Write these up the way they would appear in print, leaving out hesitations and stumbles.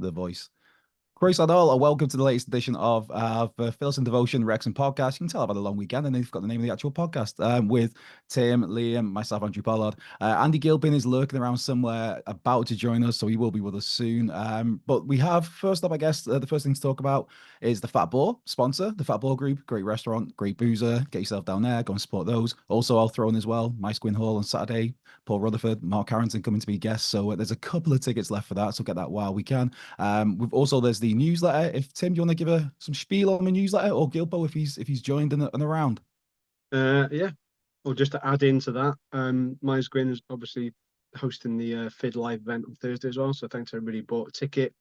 the voice. Grace on all, and welcome to the latest edition of Phyllis and Devotion Wrexham podcast. You can tell I've had a long weekend, and they've got the name of the actual podcast with Tim, Liam, myself, Andrew Pollard. Andy Gilpin is lurking around somewhere, about to join us, so he will be with us soon. But we have, first up, I guess, the first thing to talk about is the Fat Boar sponsor, the Fat Boar Group. Great restaurant, great boozer. Get yourself down there, go and support those. Also, I'll throw in as well, Mice Gwyn Hall on Saturday. Paul Rutherford, Mark Harrington coming to be guests. So there's a couple of tickets left for that, so get that while we can. We've also, there's the newsletter. If Tim, do you want to give some spiel on the newsletter, or Gilpo if he's joined and around? Yeah. Well, just to add into that, Mice Gwyn is obviously hosting the FID live event on Thursday as well. So thanks to everybody who bought a ticket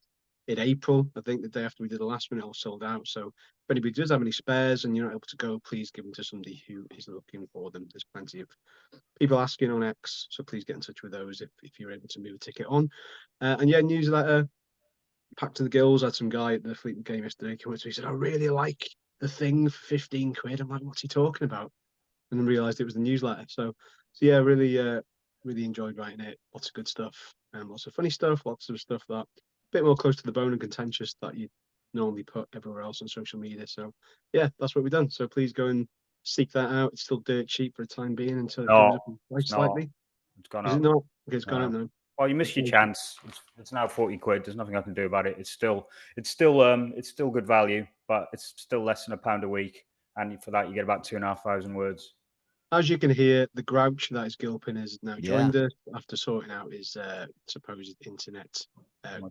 in April. I think the day after we did the last one, it all sold out. So if anybody does have any spares and you're not able to go, please give them to somebody who is looking for them. There's plenty of people asking on X, so please get in touch with those if you're able to move a ticket on. And yeah, newsletter. Packed to the gills. I had some guy at the Fleetwood game yesterday come up to me and said, I really like the thing for 15 quid. I'm like, what's he talking about? And then realised it was the newsletter. So yeah, really enjoyed writing it. Lots of good stuff and lots of funny stuff, lots of stuff that a bit more close to the bone and contentious that you normally put everywhere else on social media. So yeah, that's what we've done. So please go and seek that out. It's still dirt cheap for the time being until it goes up in price slightly. It's gone up. Is it not? Okay, it's gone up now. Well, you missed your chance. It's now 40 quid. There's nothing I can do about it. It's still good value, but it's still less than £1 a week. And for that, you get about 2,500 words. As you can hear, the grouch that is Gilpin has now joined us after sorting out his supposed internet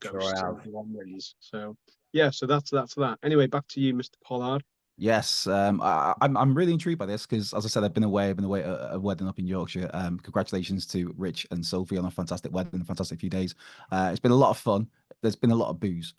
ghosts and wanderings. So yeah, so that's that. Anyway, back to you, Mr. Pollard. Yes, I'm really intrigued by this because, as I said, I've been away at a wedding up in Yorkshire. Congratulations to Rich and Sophie on a fantastic wedding, a fantastic few days. It's been a lot of fun. There's been a lot of booze.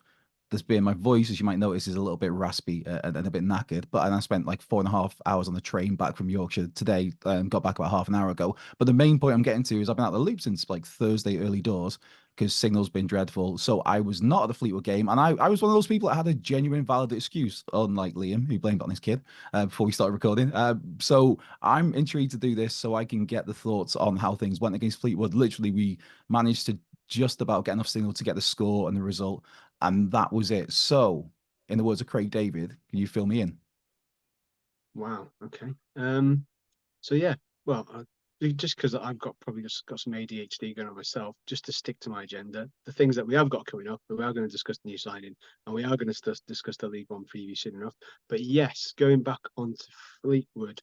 There's been, my voice, as you might notice, is a little bit raspy and a bit knackered. But I spent like 4.5 hours on the train back from Yorkshire today. Got back about half an hour ago. But the main point I'm getting to is I've been out of the loop since like Thursday early doors, because signal's been dreadful. So I was not at the Fleetwood game, and I was one of those people that had a genuine valid excuse, unlike Liam, who blamed it on his kid before we started recording. So I'm intrigued to do this so I can get the thoughts on how things went against Fleetwood. Literally, we managed to just about get enough signal to get the score and the result, and that was it. So, in the words of Craig David, can you fill me in? Wow. Okay. So yeah, well, just because I've probably just got some ADHD going on myself, just to stick to my agenda, the things that we have got coming up, we are going to discuss the new signing, and we are going to discuss the League One preview soon enough. But yes, going back onto Fleetwood,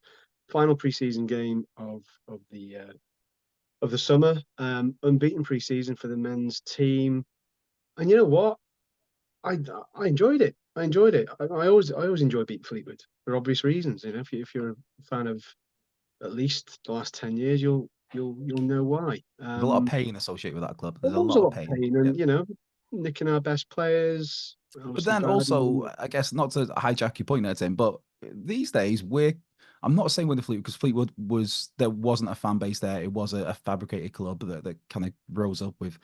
final pre-season game of the summer, unbeaten pre-season for the men's team, and you know what, I enjoyed it. I always enjoy beating Fleetwood for obvious reasons. You know, if you're a fan of at least the last 10 years, you'll know why. There's a lot of pain associated with that club. There's a lot of pain, and you know, nicking our best players. But then also, I guess, not to hijack your point there, Tim, but these days I'm not saying with the Fleetwood, because Fleetwood there wasn't a fan base there. It was a fabricated club that kind of rose up with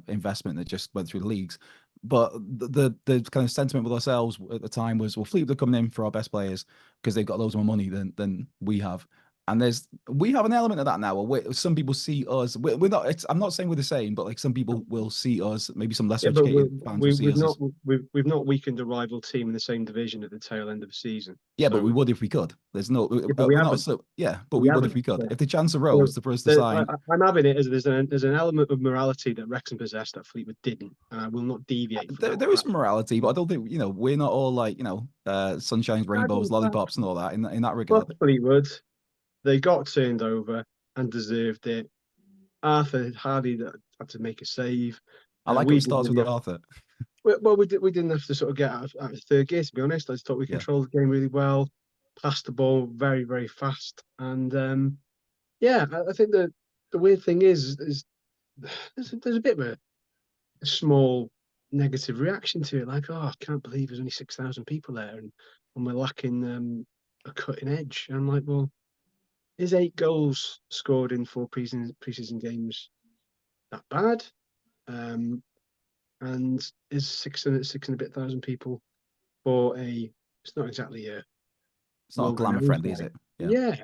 investment that just went through the leagues. But the kind of sentiment with ourselves at the time was, well, Fleetwood are coming in for our best players because they've got loads more money than we have. And we have an element of that now. Where some people see us. We're not. I'm not saying we're the same, but like some people will see us. Maybe some less educated fans will see us. We've not weakened a rival team in the same division at the tail end of the season. Yeah, but we would if we could. There's no. But we haven't. But we would if we could. Yeah. If the chance arose for us to sign, I'm having it as there's an element of morality that Wrexham possessed that Fleetwood didn't, and I will not deviate. There is morality, but I don't think we're not all like sunshines, rainbows, lollipops, and all that in that regard. Well, Fleetwood. They got turned over and deserved it. Arthur Hardy had to make a save. I like it starts with Arthur. Well, we didn't have to sort of get out of third gear, to be honest. I just thought we controlled the game really well, passed the ball very, very fast. And I think the weird thing is there's a bit of a small negative reaction to it. Like, oh, I can't believe there's only 6,000 people there and we're lacking a cutting edge. And I'm like, well, is 8 goals scored in 4 preseason games that bad? And is 6 and a bit thousand people for it's not exactly it's not glamour friendly, is it? Yeah.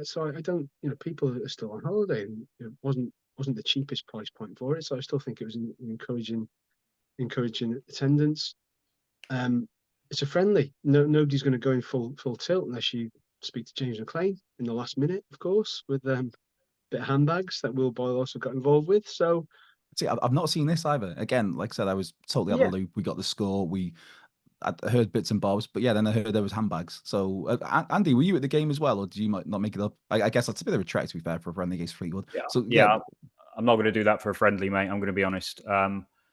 So I don't, people are still on holiday, and it wasn't the cheapest price point for it. So I still think it was an encouraging encouraging attendance. It's a friendly. Nobody's going to go in full tilt unless you speak to James McLean in the last minute, of course, with bit of handbags that Will Boyle also got involved with. So, see, I've not seen this either. Again, like I said, I was totally out yeah, of the loop. We got the score. I heard bits and bobs, but yeah, then I heard there was handbags. So, Andy, were you at the game as well, or did you might not make it up? I guess that's a bit of a trek, to be fair, for a friendly against Fleetwood. Yeah, So yeah, I'm not going to do that for a friendly, mate. I'm going to be honest.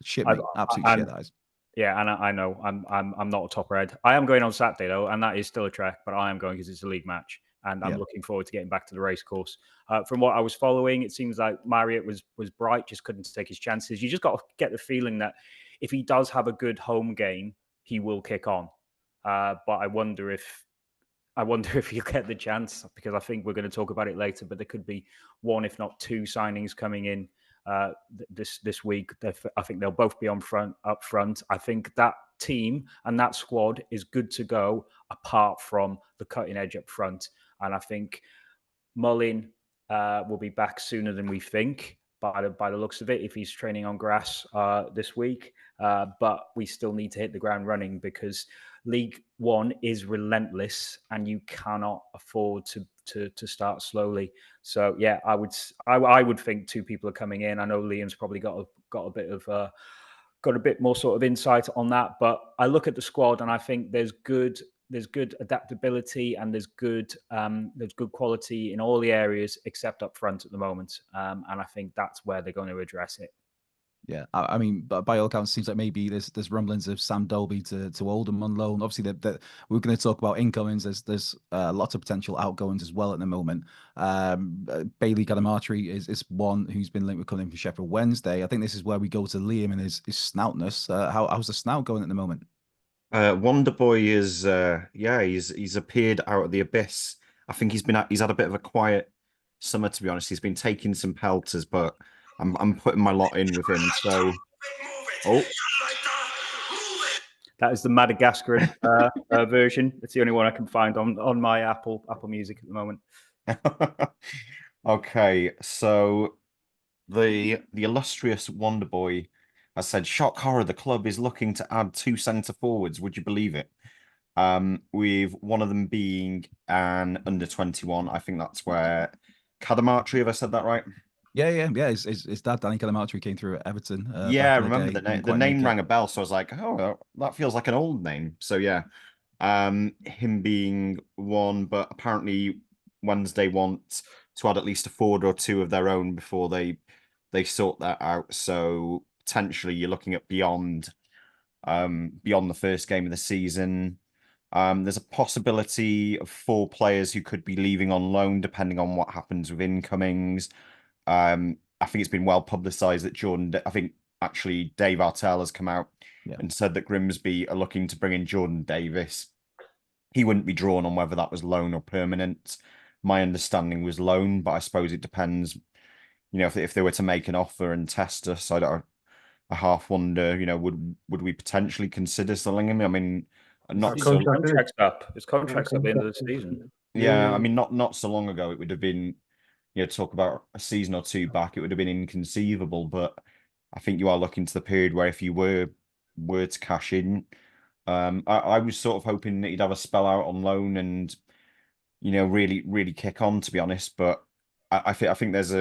shit, mate, absolute shit, that is. Yeah, and I know I'm not a top red. I am going on Saturday though, and that is still a trek, but I am going because it's a league match, and I'm looking forward to getting back to the race course. From what I was following, it seems like Marriott was bright, just couldn't take his chances. You just got to get the feeling that if he does have a good home game, he will kick on. But I wonder if he'll get the chance, because I think we're going to talk about it later. But there could be one, if not two, signings coming in this week. I think they'll both be up front. I think that team and that squad is good to go, apart from the cutting edge up front. And I think Mullin will be back sooner than we think, by the looks of it, if he's training on grass this week. But we still need to hit the ground running, because League One is relentless, and you cannot afford to start slowly. So yeah, I would think two people are coming in. I know Liam's probably got a bit more sort of insight on that, but I look at the squad and I think there's good adaptability, and there's good quality in all the areas except up front at the moment. And I think that's where they're going to address it. Yeah, I mean, but by all accounts, it seems like maybe there's rumblings of Sam Dalby to Oldham on loan. Obviously, that we're going to talk about incomings. There's lots of potential outgoings as well at the moment. Bailey Gadamartry is one who's been linked with coming from Sheffield Wednesday. I think this is where we go to Liam and his snoutness. How's the snout going at the moment? Wonder Boy is he's appeared out of the abyss. I think he's had a bit of a quiet summer, to be honest. He's been taking some pelters, but I'm putting my lot in with him. So, that is the Madagascar version. It's the only one I can find on my Apple Music at the moment. Okay, so the illustrious Wonder Boy has said, shock horror, the club is looking to add 2 centre forwards. Would you believe it? With one of them being an under 21. I think that's where Cadamartry, have I said that right? Yeah. His dad, Danny Cadamartry, came through at Everton. Yeah, I remember the name. The name rang a bell, so I was like, oh, that feels like an old name. So yeah, him being one, but apparently Wednesday want to add at least a forward or two of their own before they sort that out. So potentially you're looking at beyond the first game of the season. There's a possibility of 4 players who could be leaving on loan, depending on what happens with incomings. I think it's been well publicised that I think actually Dave Artell has come out and said that Grimsby are looking to bring in Jordan Davies. He wouldn't be drawn on whether that was loan or permanent. My understanding was loan, but I suppose it depends. If they were to make an offer and test us, I half wonder, would we potentially consider selling him? I mean, not so. Contract's up. His contract's at the end of the season. Yeah, I mean, not so long ago, it would have been, talk about a season or two back, it would have been inconceivable. But I think you are looking to the period where if you were to cash in, I was sort of hoping that he'd have a spell out on loan and, really kick on, to be honest. But I think there's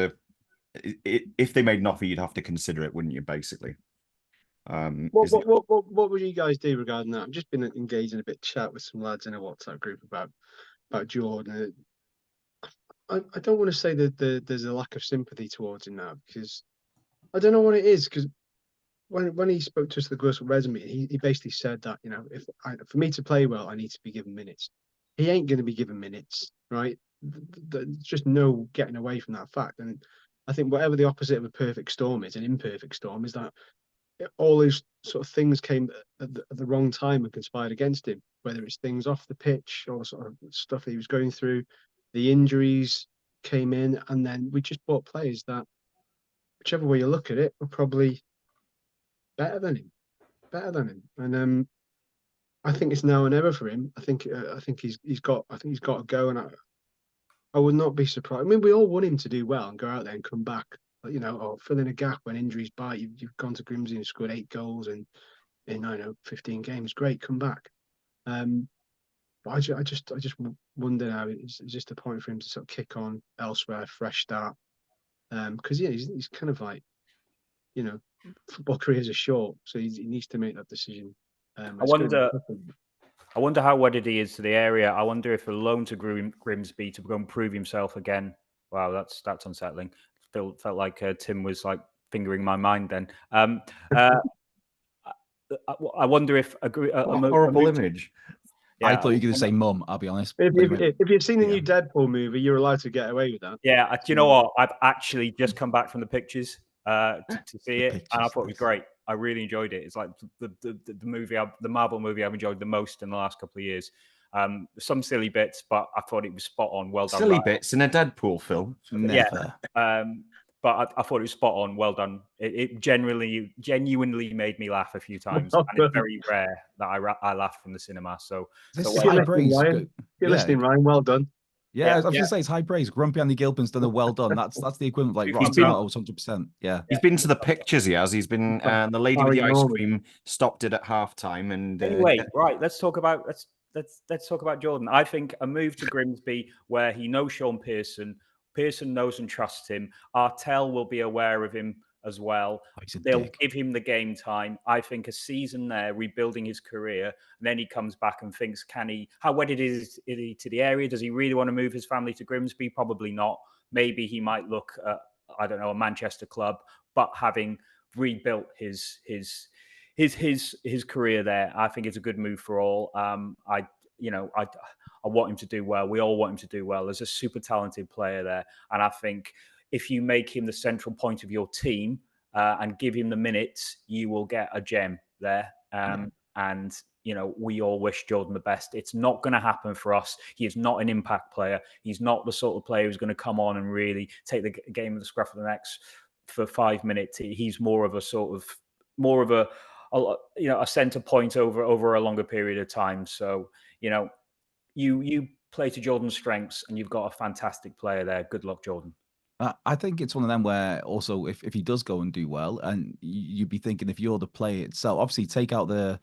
if they made an offer, you'd have to consider it, wouldn't you? Basically. What would you guys do regarding that? I've just been engaged in a bit of chat with some lads in a WhatsApp group about Jordan. I don't want to say that there's a lack of sympathy towards him now, because I don't know what it is. Because when he spoke to us at the Gross Resume, he basically said that for me to play well, I need to be given minutes. He ain't going to be given minutes, right? There's just no getting away from that fact. And I think whatever the opposite of a perfect storm is, an imperfect storm, is that all these sort of things came at the wrong time and conspired against him, whether it's things off the pitch or sort of stuff he was going through. The injuries came in, and then we just bought players that, whichever way you look at it, were probably better than him. And I think it's now or never for him. I think he's got to go, and I would not be surprised. I mean, we all want him to do well and go out there and come back or fill in a gap when injuries bite. You've gone to Grimsby and scored 8 goals in I don't know 15 games. Great, come back. But I just wonder now, is just a point for him to sort of kick on elsewhere, fresh start. Because he's kind of like, football careers are short, so he needs to make that decision. I wonder how wedded he is to the area. I wonder if a loan to Grimsby to go and prove himself again. Wow, that's unsettling. Felt like Tim was like fingering my mind then. I wonder if a horrible image. Yeah, I thought you were going to say mum, I'll be honest. If you've seen the new Deadpool movie, you're allowed to get away with that. Yeah, do you know what? I've actually just come back from the pictures to see it, and I thought it was great. I really enjoyed it. It's like the movie, the Marvel movie I've enjoyed the most in the last couple of years. Some silly bits, but I thought it was spot on. Well done. Silly bits in a Deadpool film? Never. Yeah. But I thought it was spot on. Well done. It genuinely made me laugh a few times, and it's very rare that I laugh from the cinema. So, high praise. You're listening, Ryan. Well done. Yeah, I was going to say it's high praise. Grumpy Andy Gilpin's done a well done. That's the equivalent of like Rotten Tomatoes, 100%. Yeah, he's been to the pictures. He has. He's been. The lady with the ice cream stopped it at halftime. And anyway, right. Let's talk about Jordan. I think a move to Grimsby where he knows Sean Pearson. Pearson knows and trusts him. Artell will be aware of him as well. They'll give him the game time. I think a season there, rebuilding his career, and then he comes back and thinks, how wedded is he to the area? Does he really want to move his family to Grimsby? Probably not. Maybe he might look at, I don't know, a Manchester club, but having rebuilt his career there, I think it's a good move for all. I want him to do well. We all want him to do well. There's a super talented player there. And I think if you make him the central point of your team and give him the minutes, you will get a gem there. And, we all wish Jordan the best. It's not going to happen for us. He is not an impact player. He's not the sort of player who's going to come on and really take the game of the scruff of the neck for 5 minutes. He's more of a center point over a longer period of time. So, you play to Jordan's strengths and you've got a fantastic player there. Good luck, Jordan. I think it's one of them where also if he does go and do well, and you'd be thinking if you're the player itself, obviously take out the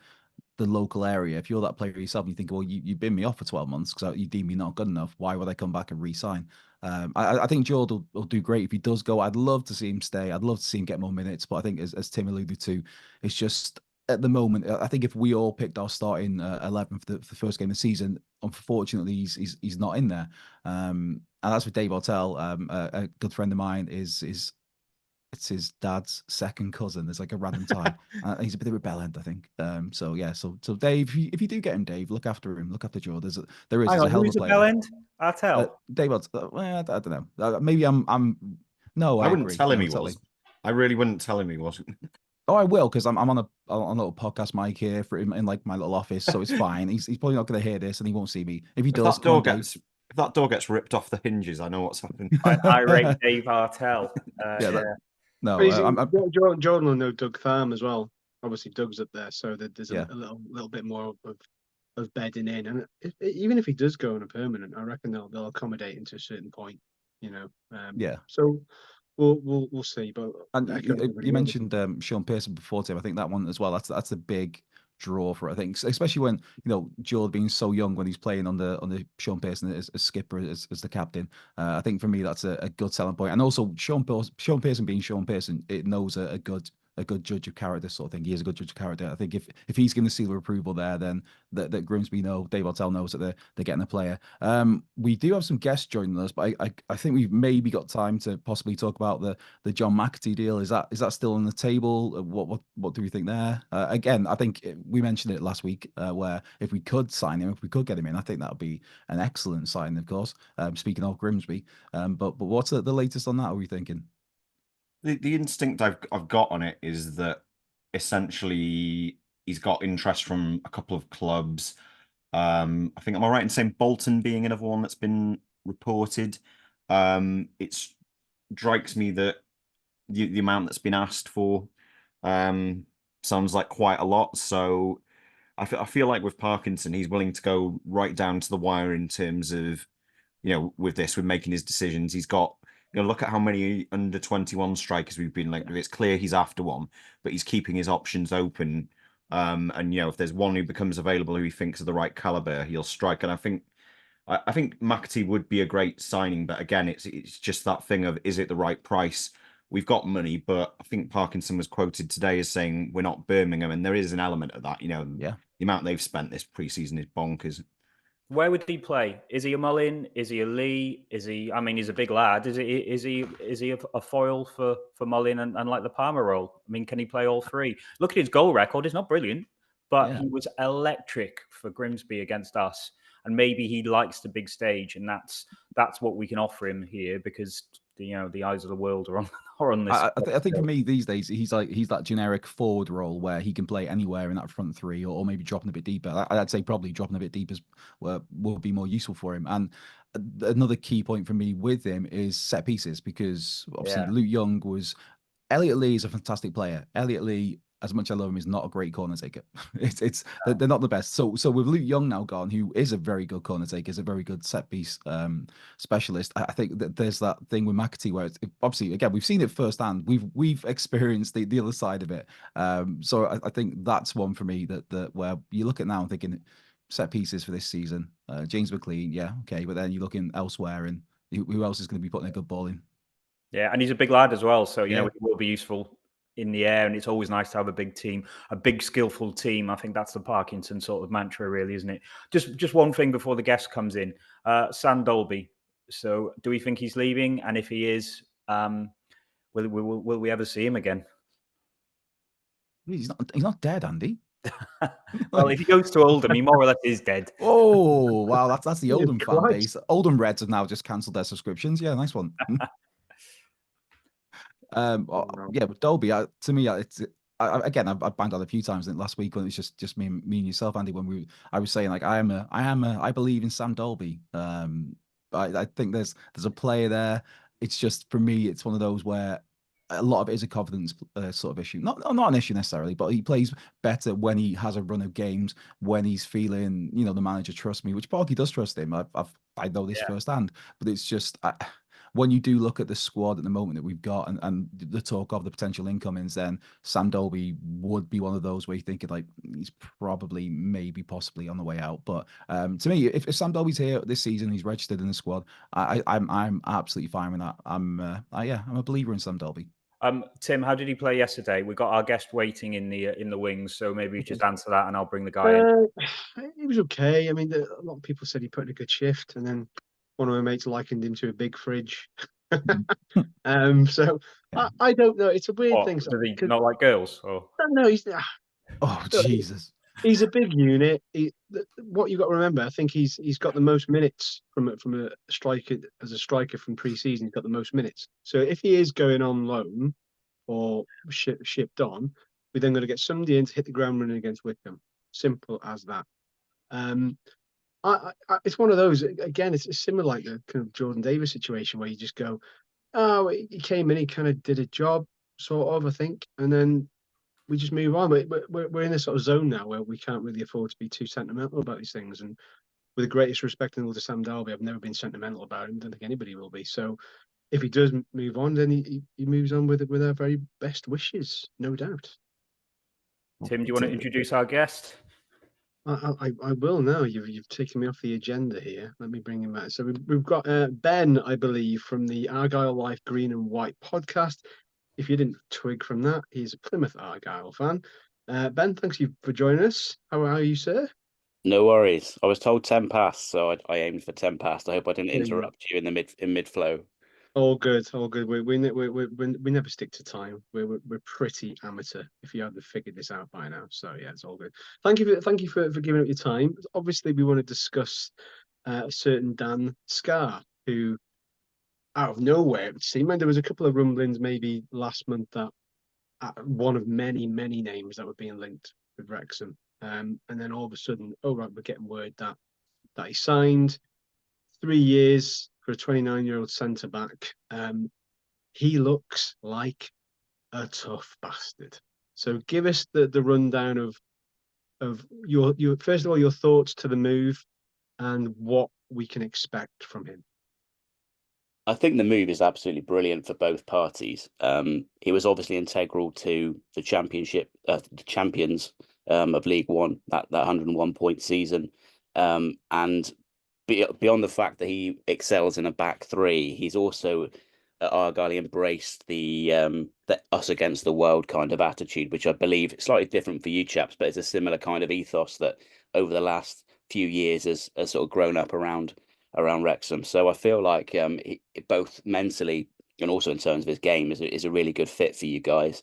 local area. If you're that player yourself, you think, well, you've been me off for 12 months because you deem me not good enough. Why would I come back and re-sign? I think Jordan will do great if he does go. I'd love to see him stay. I'd love to see him get more minutes. But I think as Tim alluded to, it's just at the moment, I think if we all picked our starting 11 for the first game of the season, unfortunately, he's not in there. And that's with Dave Artell, a good friend of mine. It's his dad's second cousin. There's like a random tie. He's a bit of a bellend, I think. So Dave, if you do get him, Dave, look after him. Look after Joe. There's a hell of a player. Bellend? Artell. Dave Artell. I don't know. Maybe I'm. No, I wouldn't tell him he was. I really wouldn't tell him he wasn't. Oh, I will, because I'm on a little podcast mic here for him in like my little office, so it's fine. He's probably not going to hear this, and he won't see me. If he does, if that door gets ripped off the hinges, I know what's happened. I rate Dave Artell. Jordan will know Doug Tharm as well. Obviously, Doug's up there, so there's a little bit more of bedding in. And even if he does go on a permanent, I reckon they'll accommodate him to a certain point. So. We'll see, but you mentioned Sean Pearson before, Tim. I think that one as well. That's a big draw for it, I think, especially when Joel being so young when he's playing on the Sean Pearson as skipper as the captain. I think for me that's a good selling point, and also Sean Pearson being Sean Pearson, it knows a good judge of character sort of thing. He is a good judge of character. I think if he's going to seal approval there, then that Grimsby know, Dave Artell knows that they're getting a player. We do have some guests joining us, but I think we've maybe got time to possibly talk about the John McAtee deal. Is that still on the table? What do we think there? Again, I think we mentioned it last week where if we could sign him, if we could get him in, I think that would be an excellent sign, of course. Speaking of Grimsby, but what's the latest on that? Are we thinking? The instinct I've got on it is that essentially he's got interest from a couple of clubs. I think, am I right in saying Bolton being another one that's been reported? It strikes me that the amount that's been asked for sounds like quite a lot. So I feel like with Parkinson, he's willing to go right down to the wire in terms of, with making his decisions. He's got look at how many under 21 strikers we've been linked with. It's clear he's after one, but he's keeping his options open. And if there's one who becomes available who he thinks are the right caliber, he'll strike. And I think McAtee would be a great signing, but again, it's just that thing of, is it the right price? We've got money, but I think Parkinson was quoted today as saying we're not Birmingham, and there is an element of that. The amount they've spent this preseason is bonkers. Where would he play? Is he a Mullin? Is he a Lee? Is he? I mean, he's a big lad. Is he a foil for Mullin and like the Palmer role? I mean, can he play all three? Look at his goal record; it's not brilliant, but he was electric for Grimsby against us. And maybe he likes the big stage, and that's what we can offer him here, because the eyes of the world are on this. I think for me these days, he's that generic forward role where he can play anywhere in that front three, or maybe dropping a bit deeper. I'd say probably dropping a bit deeper will be more useful for him. And another key point for me with him is set pieces, because obviously Luke Young was. Elliot Lee is a fantastic player. Elliot Lee, as much as I love him, is not a great corner taker. They're not the best. So with Luke Young now gone, who is a very good corner taker, is a very good set piece specialist. I think that there's that thing with McAtee where obviously, again, we've seen it firsthand. We've experienced the other side of it. So I think that's one for me that where you look at now and thinking set pieces for this season. James McLean, okay, but then you're looking elsewhere, and who else is going to be putting a good ball in? Yeah, and he's a big lad as well, so it will be useful in the air, and it's always nice to have a big team, a big skillful team. I think that's the Parkinson sort of mantra, really, isn't it? Just one thing before the guest comes in, Sam Dalby. So, do we think he's leaving? And if he is, will we ever see him again? He's not dead, Andy. Well, if he goes to Oldham, he more or less is dead. Oh wow, that's the Oldham fan base. Oldham Reds have now just cancelled their subscriptions. Yeah, nice one. But Dalby, to me, it's again, I've banged on a few times in last week when it's just me and yourself, Andy. When I was saying like I believe in Sam Dalby. I think there's a player there. It's just, for me, it's one of those where a lot of it is a confidence sort of issue. Not an issue necessarily, but he plays better when he has a run of games, when he's feeling, the manager trusts me, which Parky does trust him. I know this firsthand, but it's just. When you do look at the squad at the moment that we've got, and the talk of the potential incomings, then Sam Dalby would be one of those where you think like he's probably, maybe, possibly on the way out. But to me, if Sam Dalby's here this season, he's registered in the squad, I'm absolutely fine with that. I'm a believer in Sam Dalby. Tim, how did he play yesterday? We got our guest waiting in the wings, so maybe you just answer that, and I'll bring the guy in. He was okay. I mean, a lot of people said he put in a good shift, and then one of my mates likened him to a big fridge. So I don't know. It's a weird thing. Does he not like girls? Or? No, he's. Oh Jesus! He's a big unit. What you got to remember, I think he's got the most minutes from a striker, as a striker from pre-season. He's got the most minutes. So if he is going on loan or shipped on, we're then going to get somebody in to hit the ground running against Wycombe. Simple as that. It's one of those, again, it's similar like the kind of Jordan Davies situation where you just go, oh, he came in, he kind of did a job, sort of, I think, and then we just move on. We're in this sort of zone now where we can't really afford to be too sentimental about these things. And with the greatest respect and all to Sam Dalby, I've never been sentimental about him. I don't think anybody will be. So if he does move on, then he moves on with our very best wishes, no doubt. Tim, do you want to introduce our guest? I will now. You've taken me off the agenda here. Let me bring him back. So we've got Ben, I believe, from the Argyle Life Green and White podcast. If you didn't twig from that, he's a Plymouth Argyle fan. Ben, thanks you for joining us. How are you, sir? No worries. I was told 10 past, so I aimed for 10 past. I hope I didn't interrupt you in mid flow. All good, all good. We never stick to time. We're pretty amateur. If you haven't figured this out by now, so yeah, it's all good. Thank you for giving up your time. Obviously, we want to discuss a certain Dan Scarr, who out of nowhere it would seem, and there was a couple of rumblings maybe last month that one of many names that were being linked with Wrexham, and then all of a sudden, oh right, we're getting word that he signed 3 years. For a 29-year-old centre-back, he looks like a tough bastard. So give us the rundown of your first of all, your thoughts to the move and what we can expect from him. I think the move is absolutely brilliant for both parties. He was obviously integral to the championship, the champions of League One, that 101 point season, and beyond the fact that he excels in a back three, he's also at Argyle embraced the us against the world kind of attitude, which I believe slightly different for you chaps, but it's a similar kind of ethos that over the last few years has sort of grown up around Wrexham. So I feel like both mentally and also in terms of his game is a really good fit for you guys.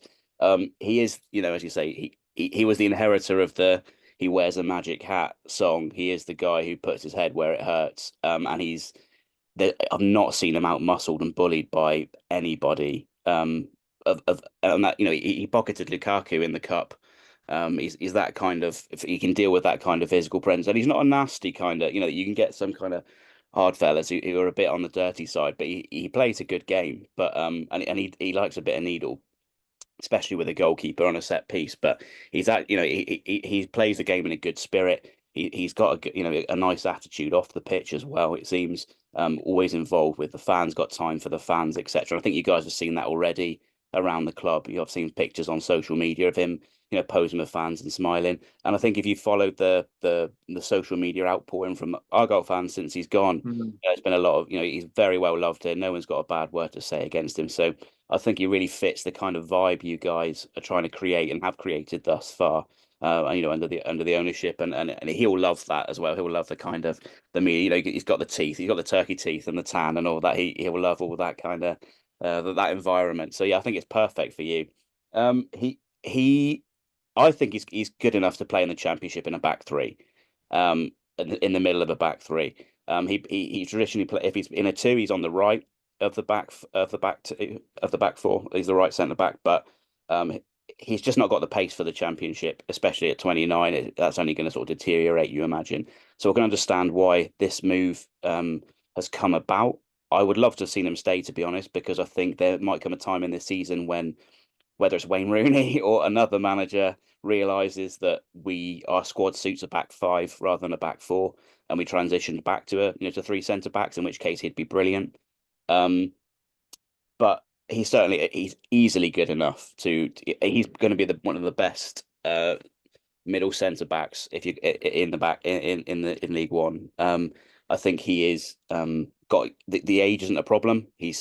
He is, as you say, he was the inheritor of the "He wears a magic hat" song. He is the guy who puts his head where it hurts, and I've not seen him out muscled and bullied by anybody. And that he pocketed Lukaku in the cup. He's that kind of, if he can deal with that kind of physical presence, and he's not a nasty kind of, you can get some kind of hard fellas who are a bit on the dirty side, but he plays a good game. But and he likes a bit of needle, especially with a goalkeeper on a set piece. But he plays the game in a good spirit. He's got a nice attitude off the pitch as well. It seems always involved with the fans, got time for the fans, etc. I think you guys have seen that already around the club. You've seen pictures on social media of him, posing with fans and smiling. And I think if you followed the social media outpouring from Argyle fans since he's gone, it's been a lot of, he's very well loved here. No one's got a bad word to say against him. So I think he really fits the kind of vibe you guys are trying to create and have created thus far. Under the ownership, and he'll love that as well. He'll love the kind of the media. He's got the teeth, he's got the turkey teeth and the tan and all that. He'll love all that kind of that environment. So yeah, I think it's perfect for you. I think he's good enough to play in the Championship in a back three, in the middle of a back three. He traditionally play if he's in a two, he's on the right of the back four. He's the right centre back, but he's just not got the pace for the Championship, especially at 29. That's only going to sort of deteriorate, you imagine. So I can understand why this move has come about. I would love to have seen him stay, to be honest, because I think there might come a time in this season when, whether it's Wayne Rooney or another manager, realizes that our squad suits a back five rather than a back four, and we transitioned back to to three centre backs, in which case he'd be brilliant. But he's easily good enough he's going to be one of the best middle centre backs if you in League One. I think he is got the age isn't a problem. I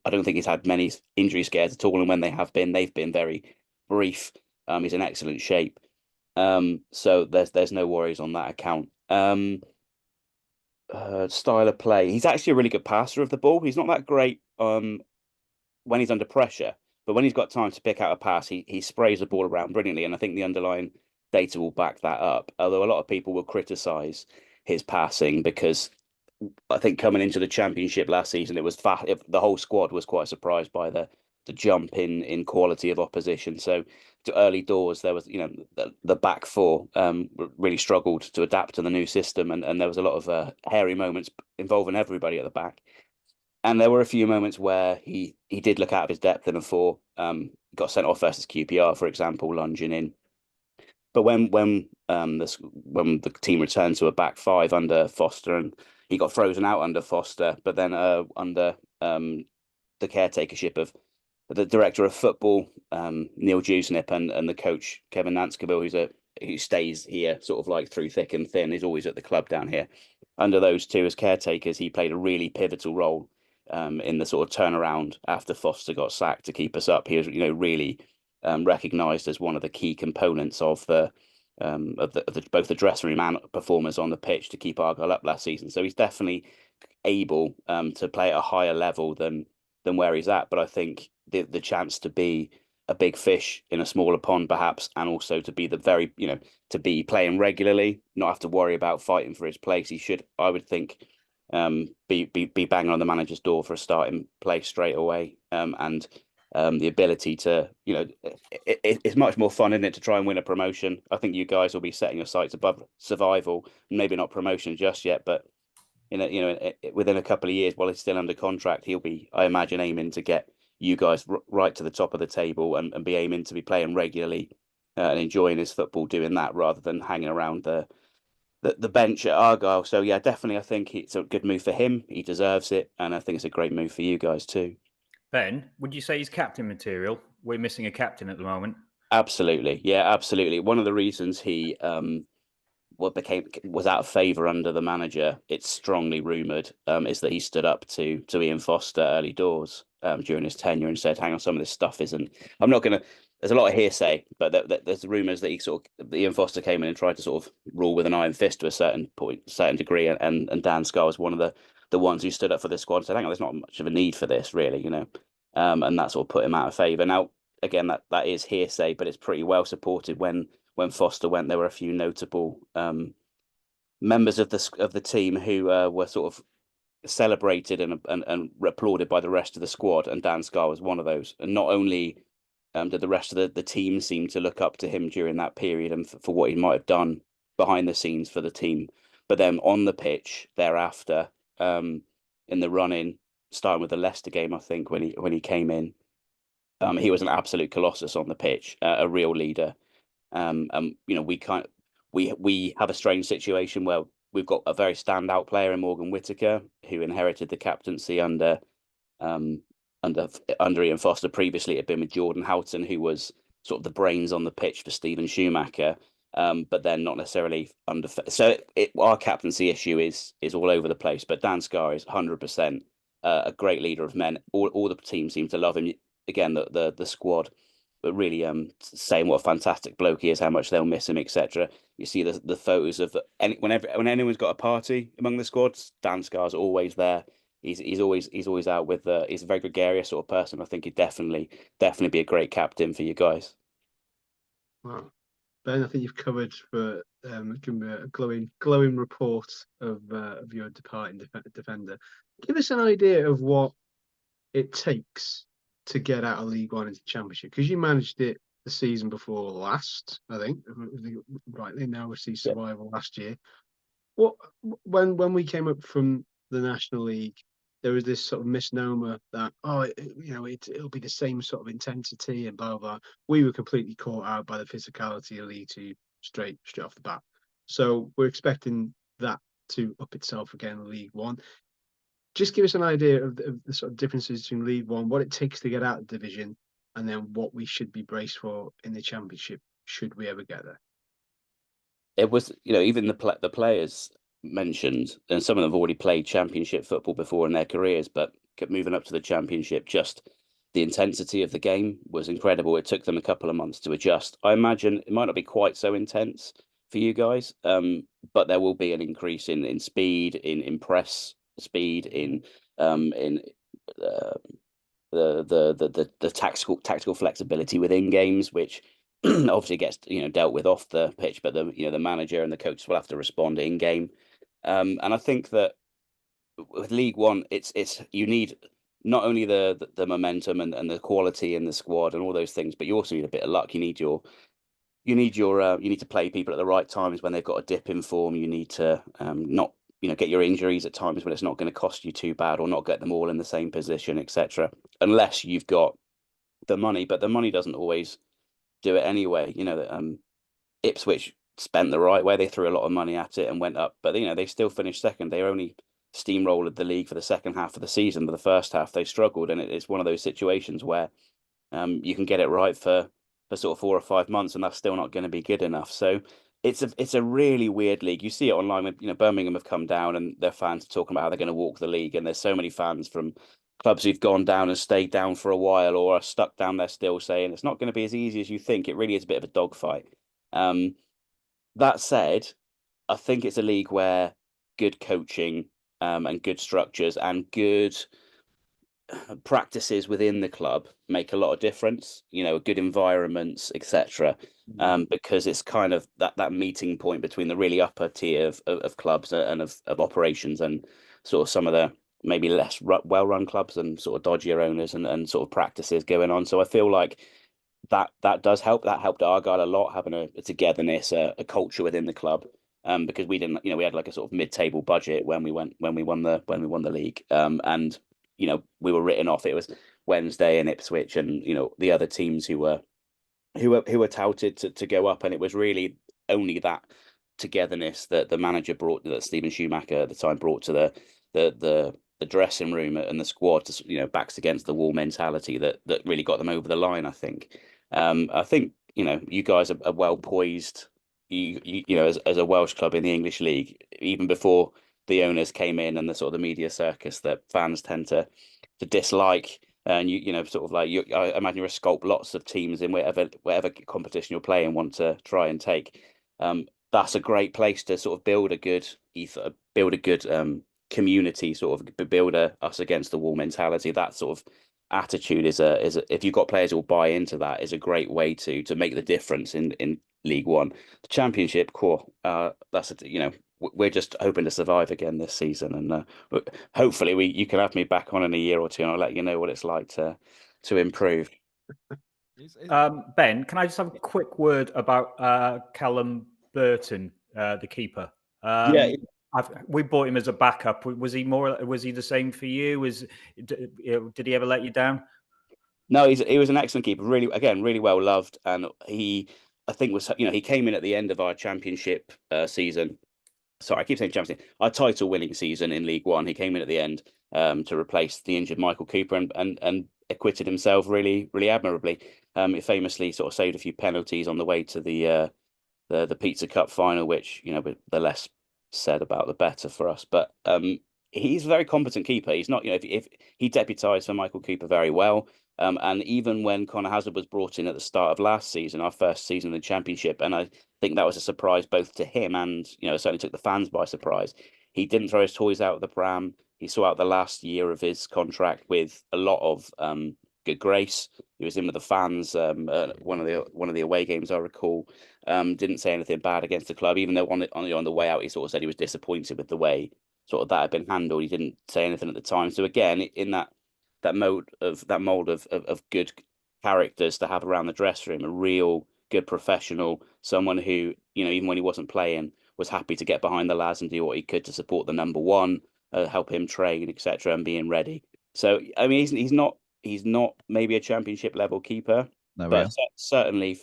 don't think he's had many injury scares at all, and when they have been, they've been very brief. He's in excellent shape, so there's no worries on that account. Style of play, he's actually a really good passer of the ball. He's not that great when he's under pressure, but when he's got time to pick out a pass, he sprays the ball around brilliantly, and I think the underlying data will back that up. Although a lot of people will criticise his passing, because I think coming into the Championship last season, it was the whole squad was quite surprised by the jump in quality of opposition. So to early doors, there was the back four really struggled to adapt to the new system, and there was a lot of hairy moments involving everybody at the back. And there were a few moments where he did look out of his depth in a four. Got sent off versus QPR, for example, lunging in. But when the team returned to a back five under Foster, and he got frozen out under Foster, but then under the caretakership of the director of football, Neil Dewsnip, and the coach Kevin Nanskaville, who stays here sort of like through thick and thin. He's always at the club down here. Under those two as caretakers, he played a really pivotal role in the sort of turnaround after Foster got sacked to keep us up. He was really recognised as one of the key components of both the dressing room and performers on the pitch to keep Argyle up last season. So he's definitely able to play at a higher level than where he's at. But I think the chance to be a big fish in a smaller pond, perhaps, and also to be to be playing regularly, not have to worry about fighting for his place. He should, I would think, be banging on the manager's door for a starting place straight away. And the ability to, it's much more fun, isn't it, to try and win a promotion. I think you guys will be setting your sights above survival, maybe not promotion just yet, but within a couple of years, while he's still under contract, he'll be, I imagine, aiming to get you guys right to the top of the table and be aiming to be playing regularly and enjoying his football doing that, rather than hanging around the the bench at Argyle. So yeah, definitely, I think it's a good move for him. He deserves it, and I think it's a great move for you guys too. Ben, would you say he's captain material? We're missing a captain at the moment. Absolutely, yeah, absolutely. One of the reasons he was out of favour under the manager, it's strongly rumoured, is that he stood up to Ian Foster early doors during his tenure and said, "Hang on, some of this stuff isn't." I'm not going to. There's a lot of hearsay, but there's rumours that Ian Foster came in and tried to sort of rule with an iron fist to a certain degree, and Dan Scarr was one of the ones who stood up for the squad and said, "Hang on, there's not much of a need for this, really," and that sort of put him out of favour. Now, again, that is hearsay, but it's pretty well supported. When Foster went, there were a few notable members of the team who were sort of celebrated and applauded by the rest of the squad, and Dan Scarr was one of those. And not only did the rest of the team seem to look up to him during that period and for what he might have done behind the scenes for the team, but then on the pitch thereafter, in the run-in, starting with the Leicester game, I think when he came in, he was an absolute colossus on the pitch, a real leader. We have a strange situation where we've got a very standout player in Morgan Whittaker, who inherited the captaincy under Ian Foster. Previously, it had been with Jordan Houghton, who was sort of the brains on the pitch for Stephen Schumacher, but then not necessarily under. So our captaincy issue is all over the place. But Dan Scarr is 100% a great leader of men. All the team seem to love him. Again, the squad, but really saying what a fantastic bloke he is, how much they'll miss him, etc. You see the photos of when anyone's got a party among the squads, Dan Scarr's always there. He's always out with. He's a very gregarious sort of person. I think he'd definitely be a great captain for you guys. Wow, Ben, I think you've covered for give me a glowing report of your departing defender. Give us an idea of what it takes to get out of League One into Championship, because you managed it the season before last, I think, rightly. Now we see survival last year. When we came up from the National League, there was this sort of misnomer that it'll be the same sort of intensity and blah blah. We were completely caught out by the physicality of League Two straight off the bat. So we're expecting that to up itself again in League One. Just give us an idea of the sort of differences between League One, what it takes to get out of the division, and then what we should be braced for in the Championship should we ever get there. It was, even the players mentioned, and some of them have already played Championship football before in their careers, but kept moving up to the Championship. Just the intensity of the game was incredible. It took them a couple of months to adjust. I imagine it might not be quite so intense for you guys, but there will be an increase in speed, in press speed, in the tactical flexibility within games, which obviously gets dealt with off the pitch, but the manager and the coaches will have to respond in game. And I think that with League One, it's you need not only the momentum and the quality in the squad and all those things, but you also need a bit of luck. You need to play people at the right times when they've got a dip in form. You need to not get your injuries at times when it's not going to cost you too bad, or not get them all in the same position, etc. Unless you've got the money, but the money doesn't always do it anyway. Ipswich spent the right way. They threw a lot of money at it and went up, but they still finished second. They only steamrolled the league for the second half of the season, but the first half they struggled, and it's one of those situations where you can get it right for sort of 4 or 5 months, and that's still not going to be good enough. So it's a really weird league. You see it online when Birmingham have come down and their fans are talking about how they're going to walk the league, and there's so many fans from clubs who've gone down and stayed down for a while or are stuck down there still saying it's not going to be as easy as you think. It really is a bit of a dogfight. That said, I think it's a league where good coaching and good structures and good practices within the club make a lot of difference, good environments, etc. Because it's kind of that meeting point between the really upper tier of clubs and of operations and sort of some of the maybe less well-run clubs and sort of dodgier owners and sort of practices going on. So I feel like that does help. That helped Argyle a lot, having a togetherness, a culture within the club. Because we didn't, we had like a sort of mid-table budget when we won the league, and we were written off. It was Wednesday and Ipswich and the other teams who were touted to go up, and it was really only that togetherness that the manager brought, that Stephen Schumacher at the time brought to the dressing room and the squad, to, backs against the wall mentality that really got them over the line. I think you guys are well poised. As a Welsh club in the English League, even before the owners came in and the sort of the media circus that fans tend to dislike. And I imagine you're a sculpt lots of teams in whatever competition you're playing want to try and take. That's a great place to sort of build a good community, sort of build us against the wall mentality. That sort of attitude is if you've got players who will buy into that, is a great way to make the difference in League One. The Championship, we're just hoping to survive again this season, and hopefully you can have me back on in a year or two, and I'll let you know what it's like to improve. Ben, can I just have a quick word about Callum Burton, the keeper? We bought him as a backup. Was he the same for you? Did he ever let you down? No, he was an excellent keeper. Really well loved, and he came in at the end of our Championship season. Sorry, I keep saying Championship. Our title-winning season in League One. He came in at the end to replace the injured Michael Cooper and acquitted himself really admirably. He famously sort of saved a few penalties on the way to the Pizza Cup final, which the less said about the better for us. But he's a very competent keeper. He's not, if he deputised for Michael Cooper very well. And even when Conor Hazard was brought in at the start of last season, our first season in the Championship, and I think that was a surprise both to him and certainly took the fans by surprise. He didn't throw his toys out of the pram. He saw out the last year of his contract with a lot of good grace. He was in with the fans. One of the away games I recall. Didn't say anything bad against the club, even though on the way out he sort of said he was disappointed with the way sort of that had been handled. He didn't say anything at the time. So again, in that mold of good characters to have around the dressing room, a real good professional, someone who even when he wasn't playing was happy to get behind the lads and do what he could to support the number one, help him train, etc., and being ready. So I mean, he's not maybe a Championship level keeper, but certainly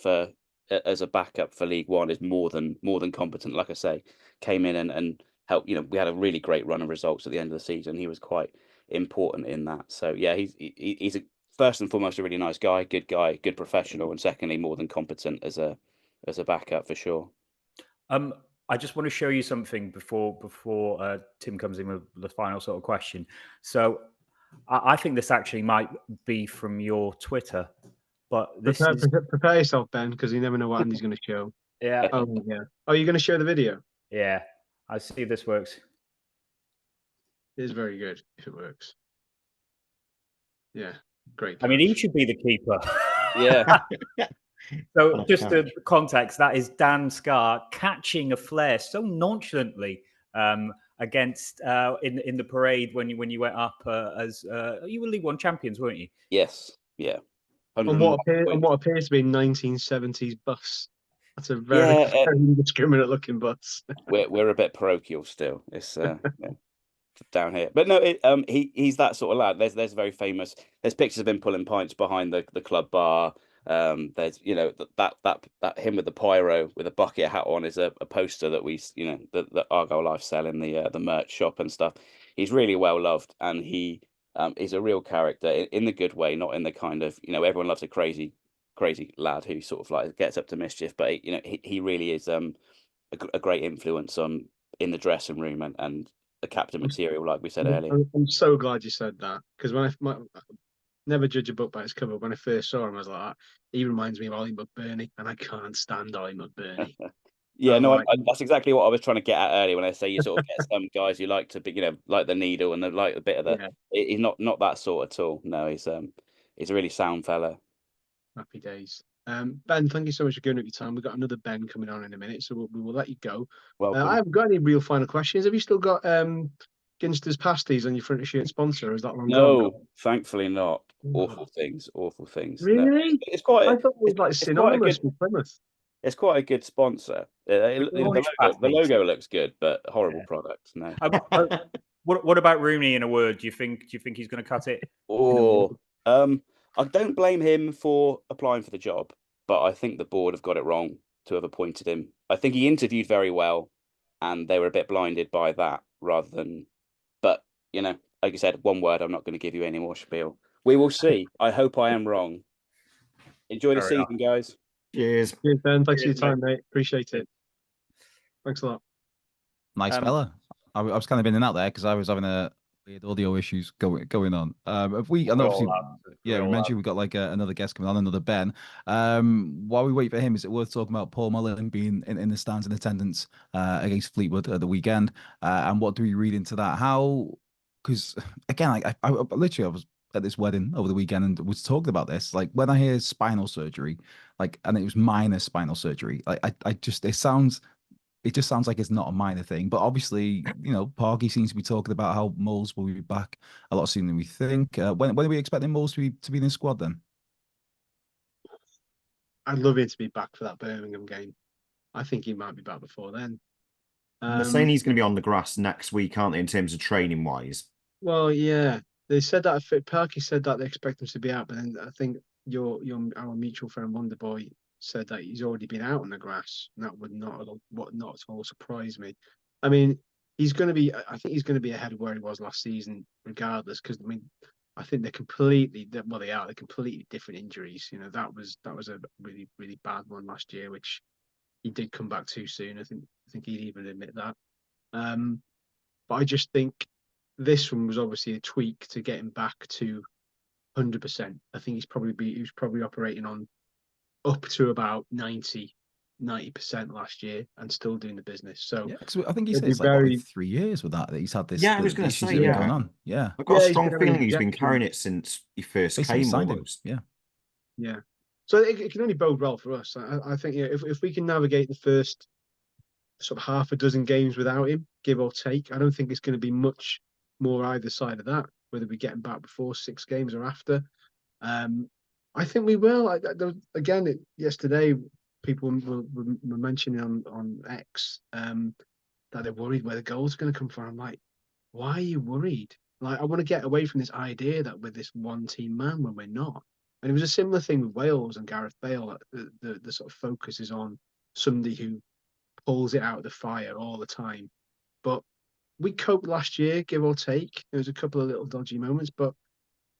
as a backup for League One is more than competent. Like I say, came in and helped. We had a really great run of results at the end of the season. He was quite important in that. So yeah, he's first and foremost a really nice guy, good professional, and secondly more than competent as a backup for sure. I just want to show you something before Tim comes in with the final sort of question. So I think this actually might be from your Twitter, but prepare yourself, Ben, because you never know what Andy's going to show. Yeah. Oh yeah. Oh, you're going to show the video? Yeah. I see if this works. It is very good if it works. Yeah, great. I mean, he should be the keeper. Yeah. So just the context, that is Dan Scarr catching a flare so nonchalantly against in the parade when you went up as you were League One champions, weren't you? Yes. Yeah. On what appears to be a 1970s bus. That's a very indiscriminate looking bus. We're a bit parochial still. It's down here, but no, he's that sort of lad. There's very famous. There's pictures of him pulling pints behind the club bar. There's that him with the pyro with a bucket hat on is a poster that we that Argyle Life sell in the merch shop and stuff. He's really well loved, and he is a real character in the good way, not in the kind of everyone loves a crazy lad who sort of like gets up to mischief, but he really is a great influence in the dressing room and the captain material, like we said earlier. I'm so glad you said that, because when I never judge a book by its cover. When I first saw him, I was like, he reminds me of Ollie McBurney, and I can't stand Ollie McBurney. Yeah, that's exactly what I was trying to get at earlier when I say you sort of get some guys you like to be, like the needle and like a bit of the. Yeah. He's not that sort at all. No, he's a really sound fella. Happy days. Ben, thank you so much for giving up your time. We've got another Ben coming on in a minute, so we will let you go. I haven't got any real final questions. Have you still got Ginster's pasties on your front of shirt sponsor, or is that long gone? No, thankfully not. Awful things. Really? No. It's quite. I thought it was like synonymous with Plymouth. It's quite a good sponsor. The logo looks good, but horrible product. No. What about Rooney in a word? Do you think he's going to cut it? I don't blame him for applying for the job, but I think the board have got it wrong. to have appointed him. I think he interviewed very well, and they were a bit blinded by that rather than. But like I said, one word. I'm not going to give you any more spiel. We will see. I hope I am wrong. Enjoy the season, guys. Cheers. Cheers, Ben. Thanks for your time, mate. Appreciate it. Thanks a lot. Nice fella. I was kind of in and out there because I was having a weird audio issues going on. Have we? And obviously, we mentioned we've got like another guest coming on, another Ben. While we wait for him, is it worth talking about Paul Mullin being in the stands in attendance against Fleetwood at the weekend? And what do we read into that? How? Because again, I literally was at this wedding over the weekend and was talking about this. Like when I hear spinal surgery, and it was minor spinal surgery, it just sounds like it's not a minor thing. But obviously, Parky seems to be talking about how Moles will be back a lot sooner than we think. When are we expecting Moles to be in the squad then? I'd love him to be back for that Birmingham game. I think he might be back before then. They're saying he's going to be on the grass next week, aren't they, in terms of training wise? Well, yeah. They said that Parky said that they expect him to be out, but then I think our mutual friend Wonderboy said that he's already been out on the grass, and that would not at all surprise me. I mean, he's going to be. I think he's going to be ahead of where he was last season, regardless. Because I think they're completely different injuries. That was a really, really bad one last year, which he did come back too soon. I think he'd even admit that. But I just think this one was obviously a tweak to get him back to 100%. I think he was probably operating on up to about 90% last year and still doing the business. So yeah, because I think he said it's like 3 years with that he's had this. Yeah, I was going to say, going on. Yeah, I've got a strong feeling he's been carrying it since he first came. Almost. Yeah. So it can only bode well for us. I think if we can navigate the first sort of half a dozen games without him, give or take, I don't think it's going to be much more either side of that, whether we get him back before 6 games or after. I think we will. Yesterday, people were mentioning on X that they're worried where the goals are going to come from. I'm like, why are you worried? Like, I want to get away from this idea that we're this one-team man when we're not. And it was a similar thing with Wales and Gareth Bale. The sort of focus is on somebody who pulls it out of the fire all the time. But we coped last year, give or take. There was a couple of little dodgy moments, but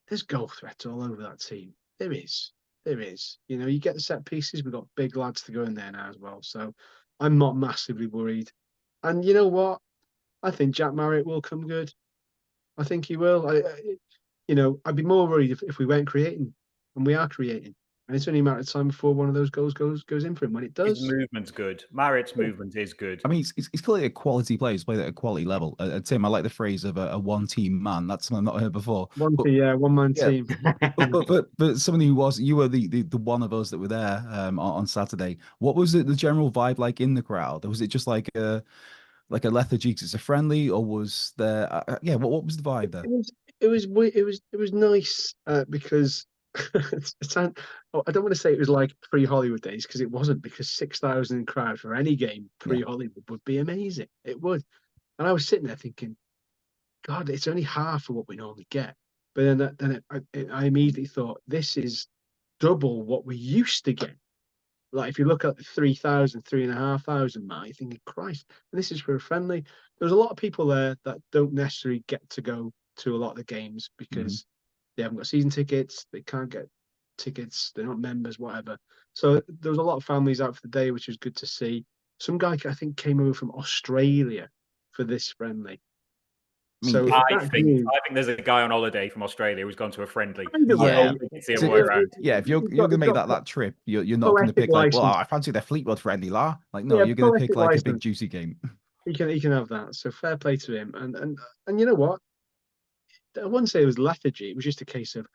there's goal threats all over that team. There is. You get the set pieces. We've got big lads to go in there now as well. So I'm not massively worried. And you know what? I think Jack Marriott will come good. I think he will. I'd be more worried if we weren't creating, and we are creating. And it's only a matter of time before one of those goals goes in for him. When it does, his movement's good. Marriott's movement is good. I mean, he's clearly a quality player. He's played at a quality level. Tim, I like the phrase of a one-team man. That's something I've not heard before. One-man team. But somebody you were the one of us that were there on Saturday. What was the general vibe like in the crowd? Was it just like a lethargy? It's a friendly, or was there? What was the vibe there? It was nice because. I don't want to say it was like pre-Hollywood days, because it wasn't, because 6,000 crowd for any game pre-Hollywood would be amazing. It would. And I was sitting there thinking, God, it's only half of what we normally get. But then I immediately thought, this is double what we used to get. Like if you look at the 3,000, 3,500 mark, you're thinking, Christ, and this is for a friendly. There's a lot of people there that don't necessarily get to go to a lot of the games because they haven't got season tickets, they can't get tickets, they're not members, whatever. So there was a lot of families out for the day, which was good to see. Some guy, I think, came over from Australia for this friendly. I think there's a guy on holiday from Australia who's gone to a friendly. If you're going to make that trip, you're not going to pick like, well, I fancy the Fleetwood friendly, la. Like, no, you're going to pick like a big juicy game. He can have that. So fair play to him. And you know what? I wouldn't say it was lethargy. It was just a case of,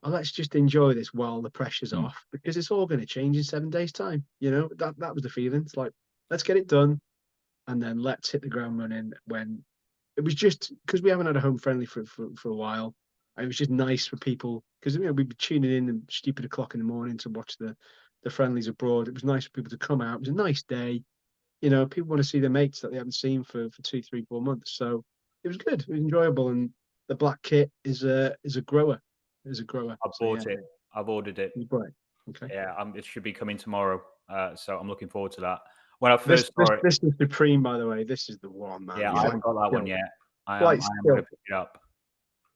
let's just enjoy this while the pressure's off, because it's all going to change in 7 days' time. That was the feeling. It's like, let's get it done, and then let's hit the ground running. When it was just because we haven't had a home friendly for a while, it was just nice for people, because we'd be tuning in at stupid o'clock in the morning to watch the friendlies abroad. It was nice for people to come out. It was a nice day. People want to see their mates that they haven't seen for 2, 3, 4 months. So it was good. It was enjoyable, and the black kit is a grower. I've bought it. I've ordered it. You bought it. Okay. Yeah, it should be coming tomorrow. So I'm looking forward to that. When I This, first saw it, this is Supreme, by the way. This is the one, man. yeah, It's I like haven't got that one skill. yet. I Like am going to skill. pick it up.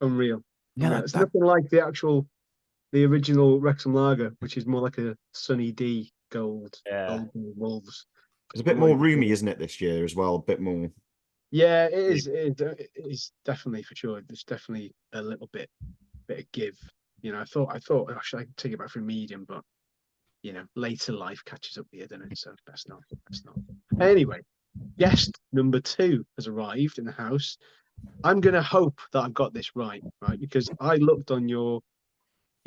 Unreal. Yeah, Unreal. It's nothing like the original Wrexham lager, which is more like a Sunny D gold, Yeah. old Wolves. It's a bit more roomy, isn't it, this year as well? A bit more. Yeah, it is. It is definitely, for sure. There's definitely a little bit of give. You know, I thought, oh, should I take it back from medium, but you know, later life catches up with you, doesn't it? So best not. Anyway, guest number 2 has arrived in the house. I'm gonna hope that I've got this right, because I looked on your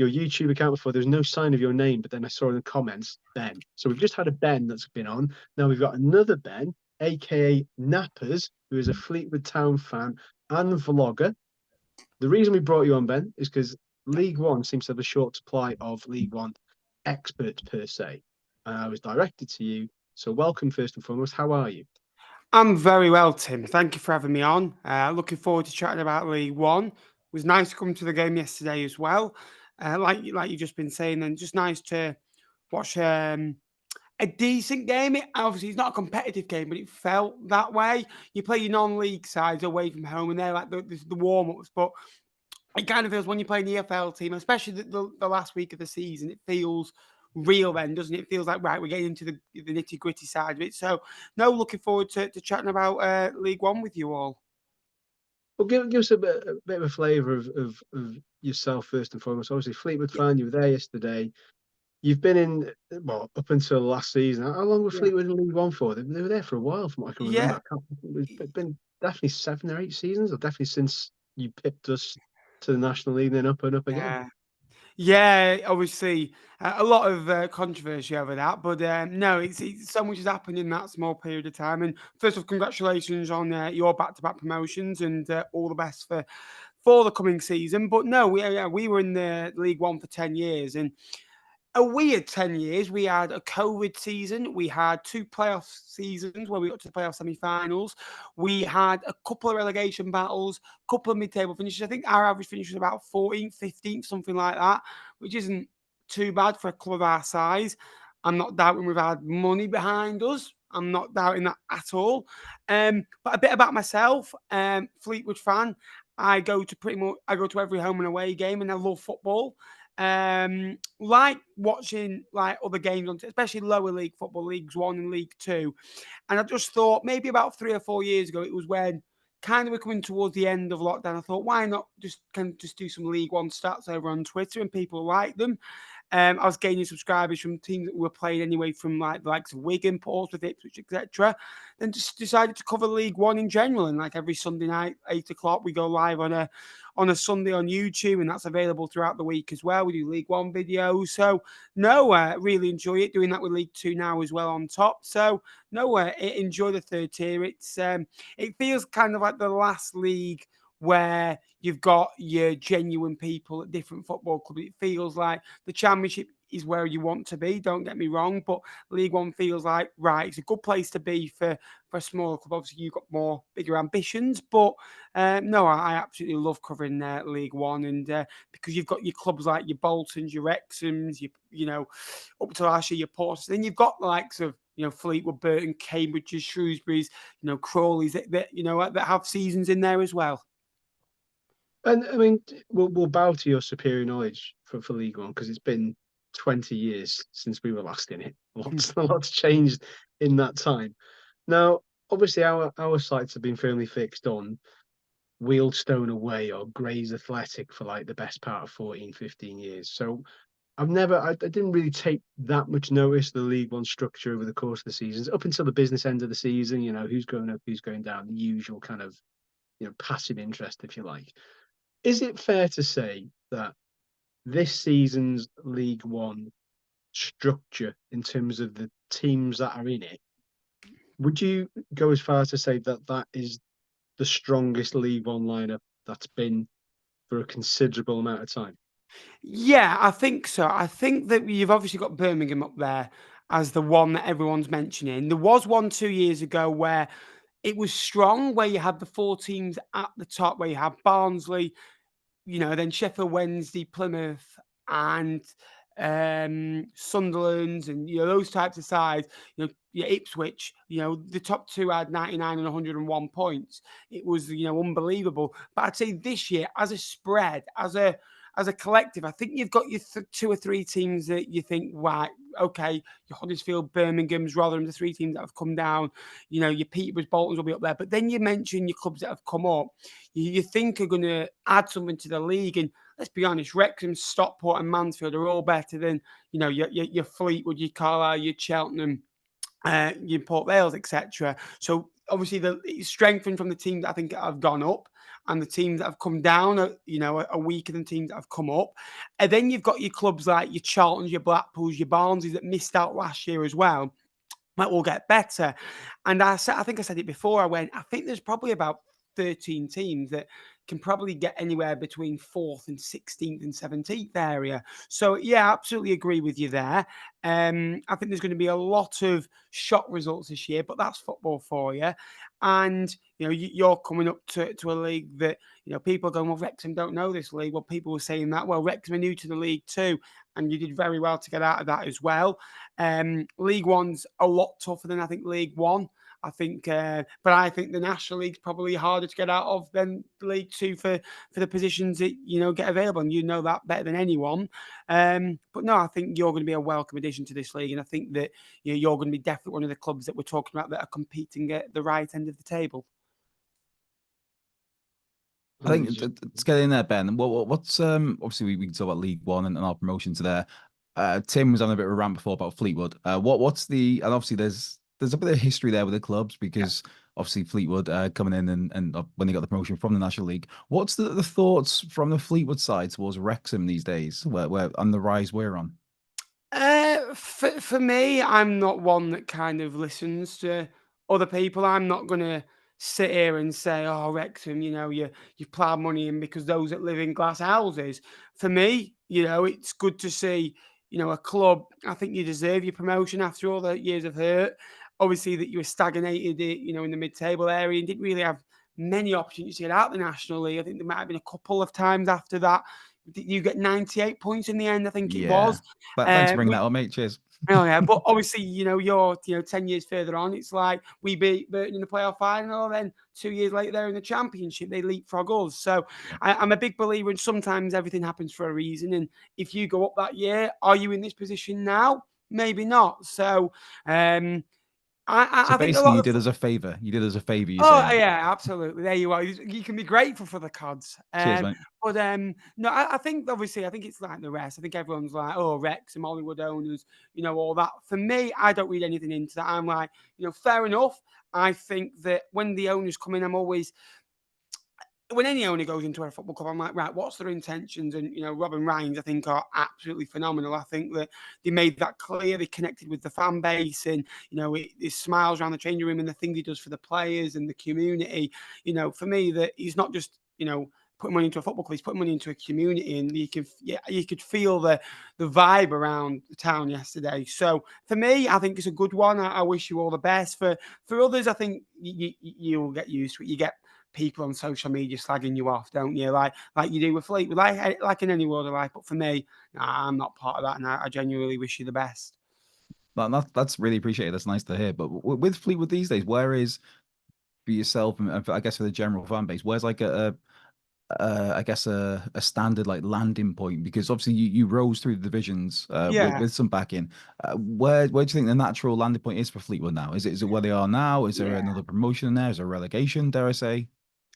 YouTube account before. There's no sign of your name, but then I saw in the comments Ben. So we've just had a Ben that's been on. Now we've got another Ben, aka Knappers, who is a Fleetwood Town fan and vlogger. The reason we brought you on, Ben, is because League One seems to have a short supply of League One experts per se. And I was directed to you. So welcome first and foremost. How are you? I'm very well, Tim. Thank you for having me on. Looking forward to chatting about League One. It was nice to come to the game yesterday as well. Like you've just been saying, and just nice to watch a decent game. Obviously, it's not a competitive game, but it felt that way. You play your non-league sides away from home, and they're like the warm-ups. But it kind of feels when you play the EFL team, especially the last week of the season, it feels real then, doesn't it? It feels like, right, we're getting into the nitty-gritty side of it. So, no, looking forward to chatting about League One with you all. Well, give us a bit of a flavour of yourself first and foremost. Obviously, Fleetwood fan, you were there yesterday. You've been in, well, up until last season. How long were Fleetwood in League One for? They were there for a while, from what I can remember. It's been definitely 7 or 8 seasons, or definitely since you pipped us to the National League, then up and up again. Yeah, obviously a lot of controversy over that, but no, it's so much has happened in that small period of time. And first of all, congratulations on your back-to-back promotions, and all the best for the coming season. But no, we were in the League One for 10 years, and a weird 10 years. We had a COVID season. We had 2 playoff seasons where we got to the playoff semi-finals. We had a couple of relegation battles, a couple of mid-table finishes. I think our average finish was about 14th, 15th, something like that, which isn't too bad for a club of our size. I'm not doubting we've had money behind us. I'm not doubting that at all. But a bit about myself, Fleetwood fan. I go to every home and away game, and I love football. Like watching like other games on, especially lower league football, Leagues 1 and League 2. And I just thought maybe about 3 or 4 years ago, it was when kind of we're coming towards the end of lockdown. I thought, why not just do some League 1 stats over on Twitter, and people like them. I was gaining subscribers from teams that were playing anyway, from like the likes of Wigan, Portsmouth, Ipswich, etc. Then just decided to cover League One in general. And like every Sunday night, 8 o'clock, we go live on a Sunday on YouTube, and that's available throughout the week as well. We do League One videos. So no, really enjoy it. Doing that with League Two now as well on top. So no, enjoy the third tier. It feels kind of like the last league where you've got your genuine people at different football clubs. It feels like the Championship is where you want to be, don't get me wrong, but League One feels like, right, it's a good place to be for a smaller club. Obviously, you've got bigger ambitions, but no, I absolutely love covering League One, and because you've got your clubs like your Boltons, your Wrexhams, you know, up to last year, your Portsmouth, then you've got the likes of, you know, Fleetwood, Burton, Cambridge, Shrewsbury's, you know, Crawley's that have seasons in there as well. And I mean, we'll bow to your superior knowledge for League One, because it's been 20 years since we were last in it. Lots changed in that time. Now, obviously, our sights have been firmly fixed on Wealdstone away or Grays Athletic for like the best part of 14, 15 years. So I didn't really take that much notice of the League One structure over the course of the seasons, up until the business end of the season, you know, who's going up, who's going down, the usual kind of, you know, passive interest, if you like. Is it fair to say that this season's League One structure, in terms of the teams that are in it, would you go as far as to say that that is the strongest League One lineup that's been for a considerable amount of time? Yeah, I think so. I think that you've obviously got Birmingham up there as the one that everyone's mentioning. There was 1-2 years ago where it was strong, where you had the 4 teams at the top, where you had Barnsley, you know, then Sheffield Wednesday, Plymouth, and Sunderland's, and those types of sides. Your Ipswich, the top two had 99 and 101 points. It was unbelievable. But I'd say this year, as a spread, as a collective, I think you've got your 2 or 3 teams that you think, right, okay, your Huddersfield, Birmingham's, Rotherham, the 3 teams that have come down. Your Peterborough's, Bolton's will be up there. But then you mention your clubs that have come up, you think are going to add something to the league. And let's be honest, Wrexham, Stockport and Mansfield are all better than, your Fleetwood, your Carlisle, your Cheltenham, your Port Vales, etc. So obviously it's strengthened from the teams that I think have gone up, and the teams that have come down are weaker than teams that have come up. And then you've got your clubs like your Charltons, your Blackpools, your Barnsley's that missed out last year as well. That will get better. And I think I said it before. I think there's probably about 13 teams that can probably get anywhere between 4th and 16th and 17th area. So yeah, absolutely agree with you there. I think there's going to be a lot of shock results this year, but that's football for you. And you're coming up to a league that people are going, well, Wrexham don't know this league. Well, people were saying that. Well, Wrexham are new to the league too, and you did very well to get out of that as well. League One's a lot tougher than I think League One. I think, but I think the National League's probably harder to get out of than League Two for the positions that get available, and that better than anyone. But no, I think you're going to be a welcome addition to this league, and I think that you're going to be definitely one of the clubs that we're talking about that are competing at the right end of the table. I think let's get in there, Ben. What's obviously we can talk about League One and our promotions there. Tim was on a bit of a rant before about Fleetwood. What's the, and obviously there's a bit of history there with the clubs because obviously Fleetwood coming in and when they got the promotion from the National League. What's the thoughts from the Fleetwood side towards Wrexham these days, where on the rise we're on? For me, I'm not one that kind of listens to other people. I'm not going to sit here and say, oh, Wrexham, you've ploughed money in because those that live in glass houses. For me, it's good to see, a club. I think you deserve your promotion after all the years of hurt. Obviously, that you were stagnated, in the mid-table area and didn't really have many opportunities to get out of the National League. I think there might have been a couple of times after that. You get 98 points in the end, I think it was. But thanks for bringing that up, mate. Cheers. Oh yeah, but obviously, you're 10 years further on. It's like we beat Burton in the playoff final, then 2 years later they're in the championship. They leapfrog us. So I'm a big believer in sometimes everything happens for a reason. And if you go up that year, are you in this position now? Maybe not. So I think basically you did us a favour. You did us a favour. Yeah, absolutely. There you are. You can be grateful for the Cods. Cheers, mate. But no, I think obviously, I think it's like the rest. I think everyone's like, oh, Wrexham, Hollywood owners, all that. For me, I don't read anything into that. I'm like, fair enough. I think that when the owners come in, I'm always, when any owner goes into a football club, I'm like, right, what's their intentions? And, Rob and Ryan's, I think, are absolutely phenomenal. I think that they made that clear. They connected with the fan base and, his smiles around the changing room and the things he does for the players and the community. For me, that he's not just, putting money into a football club, he's putting money into a community, and you could feel the vibe around the town yesterday. So for me, I think it's a good one. I wish you all the best. For others, I think you'll get used to it. You get people on social media slagging you off, don't you? Like you do with Fleetwood, like in any world of life. But for me, I'm not part of that, and I genuinely wish you the best. That's really appreciated. That's nice to hear. But with Fleetwood these days, where is for yourself and I guess for the general fan base, where's like a standard like landing point? Because obviously you rose through the divisions with some backing. Where do you think the natural landing point is for Fleetwood now? Is it where they are now? Is there another promotion in there? Is there a relegation, dare I say?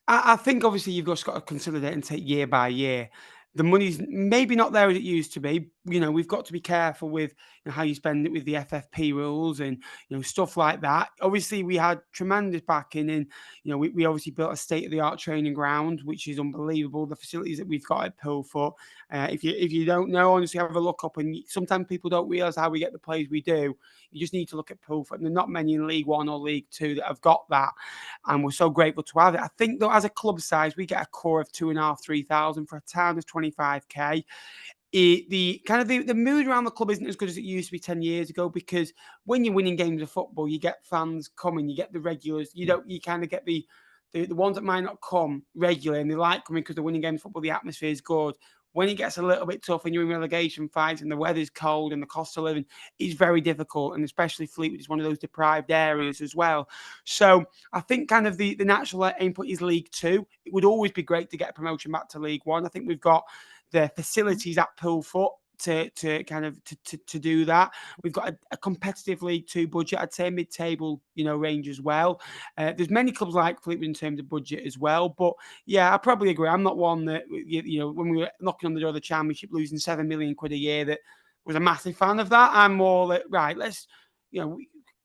I think obviously you've just got to consider that and take year by year. The money's maybe not there as it used to be. We've got to be careful with how you spend it with the FFP rules and stuff like that. Obviously, we had tremendous backing, and we obviously built a state-of-the-art training ground, which is unbelievable. The facilities that we've got at Pilfoot. If you don't know, honestly, have a look up. And sometimes people don't realise how we get the players we do. You just need to look at Pilfoot. And there are not many in League One or League Two that have got that, and we're so grateful to have it. I think though, as a club size, we get a core of 2,500-3,000 for a town of 25k. The mood around the club isn't as good as it used to be 10 years ago, because when you're winning games of football, you get fans coming, you get the regulars. You kind of get the ones that might not come regularly and they like coming because they're winning games of football. The atmosphere is good. when it gets a little bit tough and you're in relegation fights and the weather's cold and the cost of living is very difficult, and especially Fleetwood is one of those deprived areas as well. So I think kind of the natural input is League Two. It would always be great to get a promotion back to League One. I think we've got the facilities at Poolfoot to do that. We've got a competitive League Two budget, I'd say mid-table, range as well. There's many clubs like Fleetwood in terms of budget as well. But yeah, I probably agree. I'm not one that, when we were knocking on the door of the Championship, losing £7 million a year, that was a massive fan of that. I'm more like, right, let's,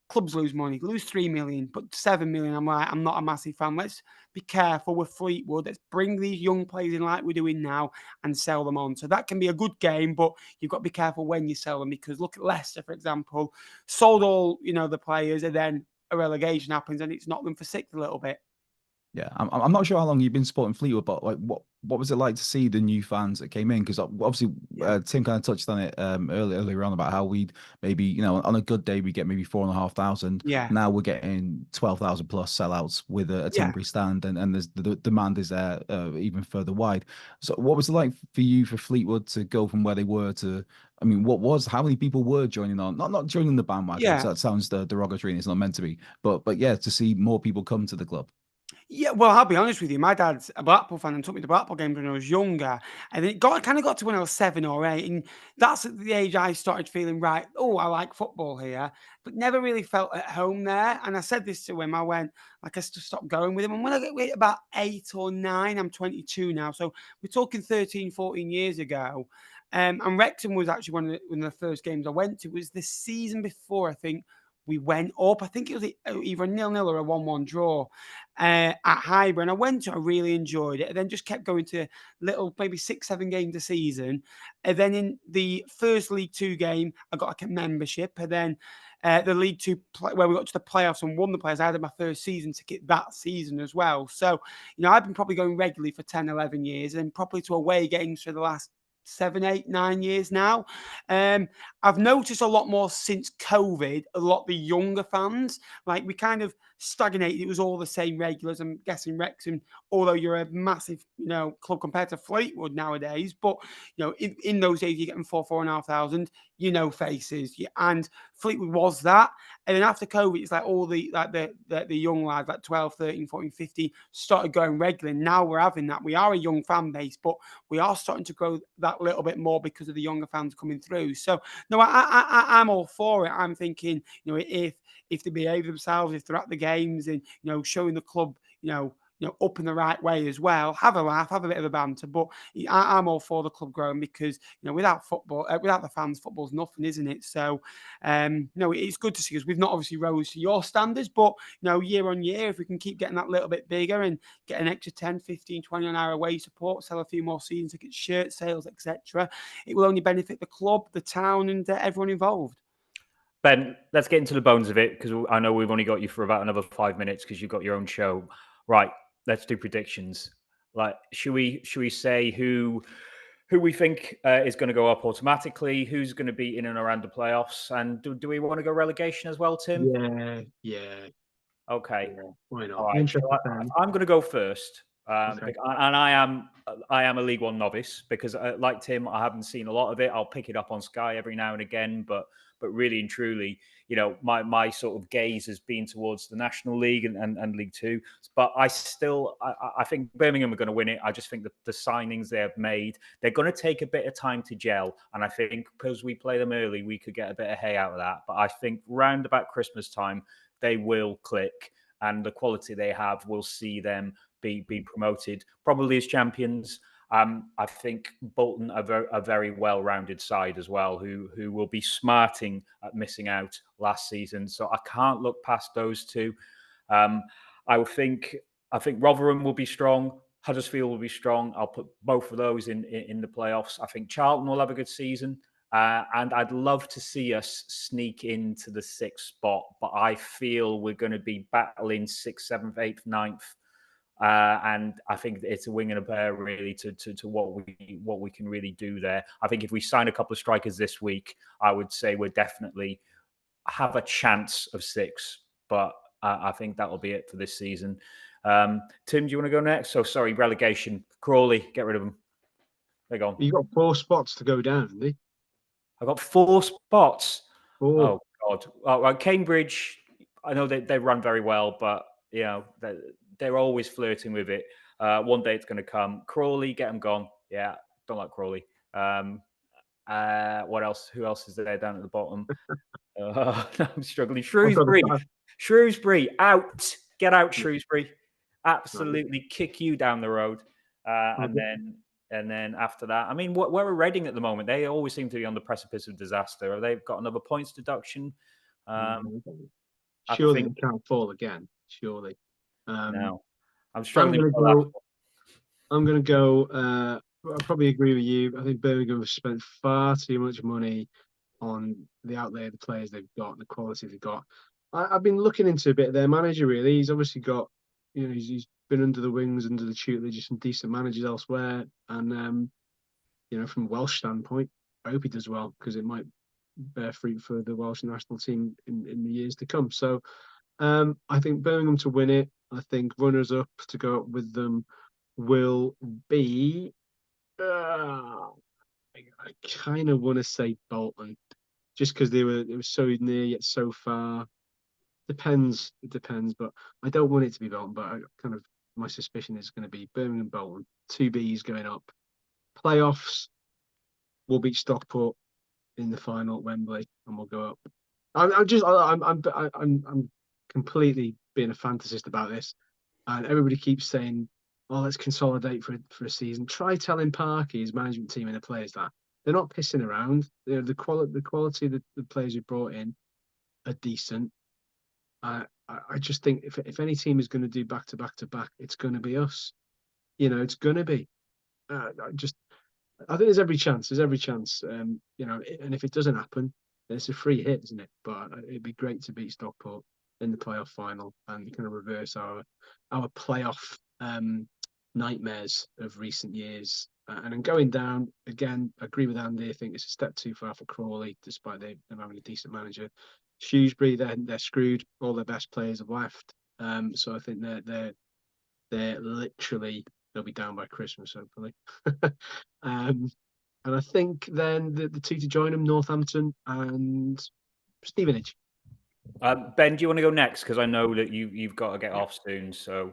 clubs lose money, lose 3 million, but 7 million, I'm not a massive fan. Let's be careful with Fleetwood. Let's bring these young players in like we're doing now and sell them on. So that can be a good game, but you've got to be careful when you sell them, because look at Leicester, for example, sold all, the players, and then a relegation happens and it's knocked them for sixth a little bit. Yeah, I'm not sure how long you've been supporting Fleetwood, but like, what was it like to see the new fans that came in? Because obviously, Tim kind of touched on it earlier on about how we'd maybe, on a good day we get maybe 4,500. Yeah. Now we're getting 12,000 plus sellouts with a temporary stand, and there's the demand is there even further wide. So what was it like for you, for Fleetwood, to go from where they were to? I mean, how many people were joining on? Not joining the bandwagon. Yeah. That sounds derogatory, and it's not meant to be. But yeah, to see more people come to the club. Yeah, well, I'll be honest with you. My dad's a Blackpool fan and took me to Blackpool games when I was younger. And then it got to when I was 7 or 8. And that's at the age I started feeling, right, I like football here, but never really felt at home there. And I said this to him. I went, I stopped going with him. And when I get about 8 or 9, I'm 22 now. So we're talking 13, 14 years ago. And Wrexham was actually one of the first games I went to. It was the season before, I think, we went up. I think it was either a 0-0 or a 1-1 draw at Highbury. And I went to, I really enjoyed it. And then just kept going to little, maybe 6-7 games a season. And then in the first League Two game, I got like a membership. And then the League Two, where we got to the playoffs and won the playoffs, I had my first season ticket that season as well. So, I've been probably going regularly for 10, 11 years, and probably to away games for the last 7, 8, 9 years now. I've noticed a lot more since COVID, a lot of the younger fans, like we kind of stagnated. It was all the same regulars. I'm guessing Wrexham, although you're a massive, club compared to Fleetwood nowadays, but, in those days, you're getting 4,500, faces. And Fleetwood was that. And then after COVID, it's like all the young lads, like 12, 13, 14, 15, started going regular. Now we're having that. We are a young fan base, but we are starting to grow that little bit more because of the younger fans coming through. So, no, I'm all for it. I'm thinking, if they behave themselves, if they're at the games and, showing the club, up in the right way as well, have a laugh, have a bit of a banter. But I'm all for the club growing, because, without football, without the fans, football's nothing, isn't it? So, no, it's good to see us. We've not obviously rose to your standards, but, year on year, if we can keep getting that little bit bigger and get an extra 10, 15, 20 on our away support, sell a few more season tickets, shirt sales, etc., it will only benefit the club, the town, and everyone involved. Ben, let's get into the bones of it, because I know we've only got you for about another 5 minutes because you've got your own show. Right, let's do predictions. Like, should we say who we think is going to go up automatically, who's going to be in and around the playoffs, and do we want to go relegation as well, Tim? Yeah. Okay. Yeah, why not? All right. So I'm going to go first. Okay. And I am a League One novice, because like Tim, I haven't seen a lot of it. I'll pick it up on Sky every now and again, but really and truly, my sort of gaze has been towards the National League and League Two. But I think Birmingham are going to win it. I just think that the signings they have made, they're going to take a bit of time to gel. And I think because we play them early, we could get a bit of hay out of that. But I think round about Christmas time, they will click, and the quality they have will see them be promoted, probably as champions. I think Bolton are a very well-rounded side as well, who will be smarting at missing out last season. So I can't look past those two. I think Rotherham will be strong. Huddersfield will be strong. I'll put both of those in the playoffs. I think Charlton will have a good season. And I'd love to see us sneak into the 6th spot, but I feel we're going to be battling 6th, 7th, 8th, 9th. And I think it's a wing and a bear really to what we can really do there. I think if we sign a couple of strikers this week, I would say we're definitely have a chance of 6. But I think that'll be it for this season. Tim, do you want to go next? So sorry, relegation. Crawley, get rid of him. They're gone. You got 4 spots to go down, haven't you? I got 4 spots. 4. Oh God! Well, Cambridge, I know they run very well, but you know they're always flirting with it. One day it's going to come. Crawley, get them gone. Yeah, don't like Crawley. What else? Who else is there down at the bottom? I'm struggling. Shrewsbury, out. Get out, Shrewsbury. Absolutely kick you down the road. And then after that, I mean, where are Reading at the moment? They always seem to be on the precipice of disaster. They've got another points deduction. Surely they can't fall again. Surely. No, I'm struggling. I'm going to go. I probably agree with you. I think Birmingham have spent far too much money on the outlay of the players they've got, the quality they've got. I've been looking into a bit of their manager. Really, he's obviously got. He's been under the wings, under the tutelage of some decent managers elsewhere, and from a Welsh standpoint, I hope he does well because it might bear fruit for the Welsh national team in the years to come. So I think Birmingham to win it. I think runners up to go up with them will be. I kind of want to say Bolton, just because they were so near yet so far. It depends, but I don't want it to be Bolton. But my suspicion is going to be Birmingham, Bolton, 2 Bs going up. Playoffs, we'll beat Stockport in the final at Wembley, and we'll go up. I'm completely being a fantasist about this, and everybody keeps saying, "Oh, let's consolidate for a season." Try telling Parky, his management team, and the players that they're not pissing around. The quality of the players we brought in are decent. I just think if any team is going to do back to back, it's going to be us. It's going to be. I think there's every chance. And if it doesn't happen, then it's a free hit, isn't it? But it'd be great to beat Stockport in the playoff final and kind of reverse our playoff nightmares of recent years. And then going down again, I agree with Andy. I think it's a step too far for Crawley, despite them having a decent manager. Shrewsbury, they're screwed. All their best players have left. So I think they're literally, they'll be down by Christmas, hopefully. And I think then the 2 to join them, Northampton and Stevenage. Ben, do you want to go next? Because I know that you've got to get off soon. So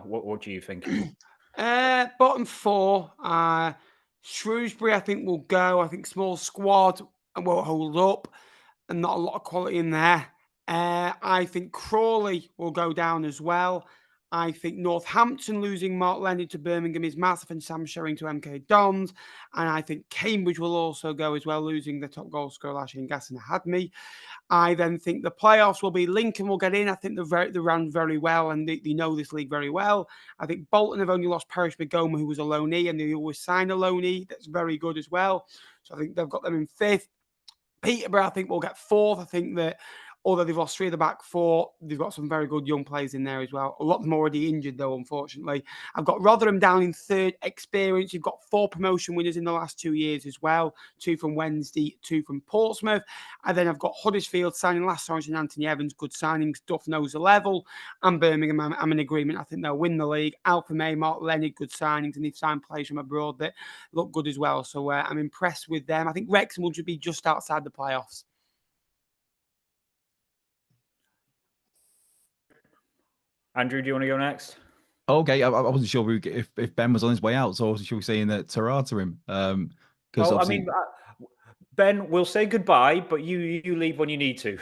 what do you think? Bottom 4, Shrewsbury, I think will go. I think small squad and will hold up, and not a lot of quality in there. I think Crawley will go down as well. I think Northampton losing Mark Leonard to Birmingham is massive, and Sam Sherring to MK Dons. And I think Cambridge will also go as well, losing the top goal scorer last year in Gaston Hadmi. I then think the playoffs will be Lincoln will get in. I think they ran very well, and they know this league very well. I think Bolton have only lost Perish Begoma, who was a loanee, and they always sign a loanee. That's very good as well. So I think they've got them in 5th. Peterborough, I think, will get 4th. I think that although they've lost 3 of the back 4, they've got some very good young players in there as well. A lot of them already injured, though, unfortunately. I've got Rotherham down in 3rd. Experience. You've got 4 promotion winners in the last 2 years as well. 2 from Wednesday, 2 from Portsmouth. And then I've got Huddersfield signing last season and Anthony Evans. Good signings. Duff knows the level. And Birmingham, I'm in agreement. I think they'll win the league. Alpha May, Mark Leonard, good signings. And they've signed players from abroad that look good as well. So I'm impressed with them. I think Wrexham will be just outside the playoffs. Andrew, do you want to go next? Okay, I wasn't sure if Ben was on his way out, so should we saying that Tarata him? Ben, we'll say goodbye, but you leave when you need to.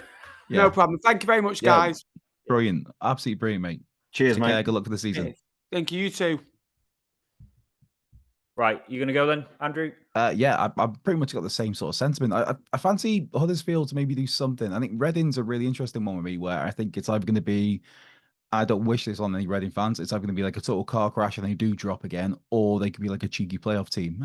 Yeah. No problem. Thank you very much, guys. Brilliant, absolutely brilliant, mate. Cheers, mate. Good luck for the season. Cheers. Thank you. You too. Right, you gonna go then, Andrew? Yeah, I've pretty much got the same sort of sentiment. I fancy Huddersfield to maybe do something. I think Reading's a really interesting one with me, where I think it's either going to be, I don't wish this on any Reading fans, it's either going to be like a total car crash and they do drop again, or they could be like a cheeky playoff team.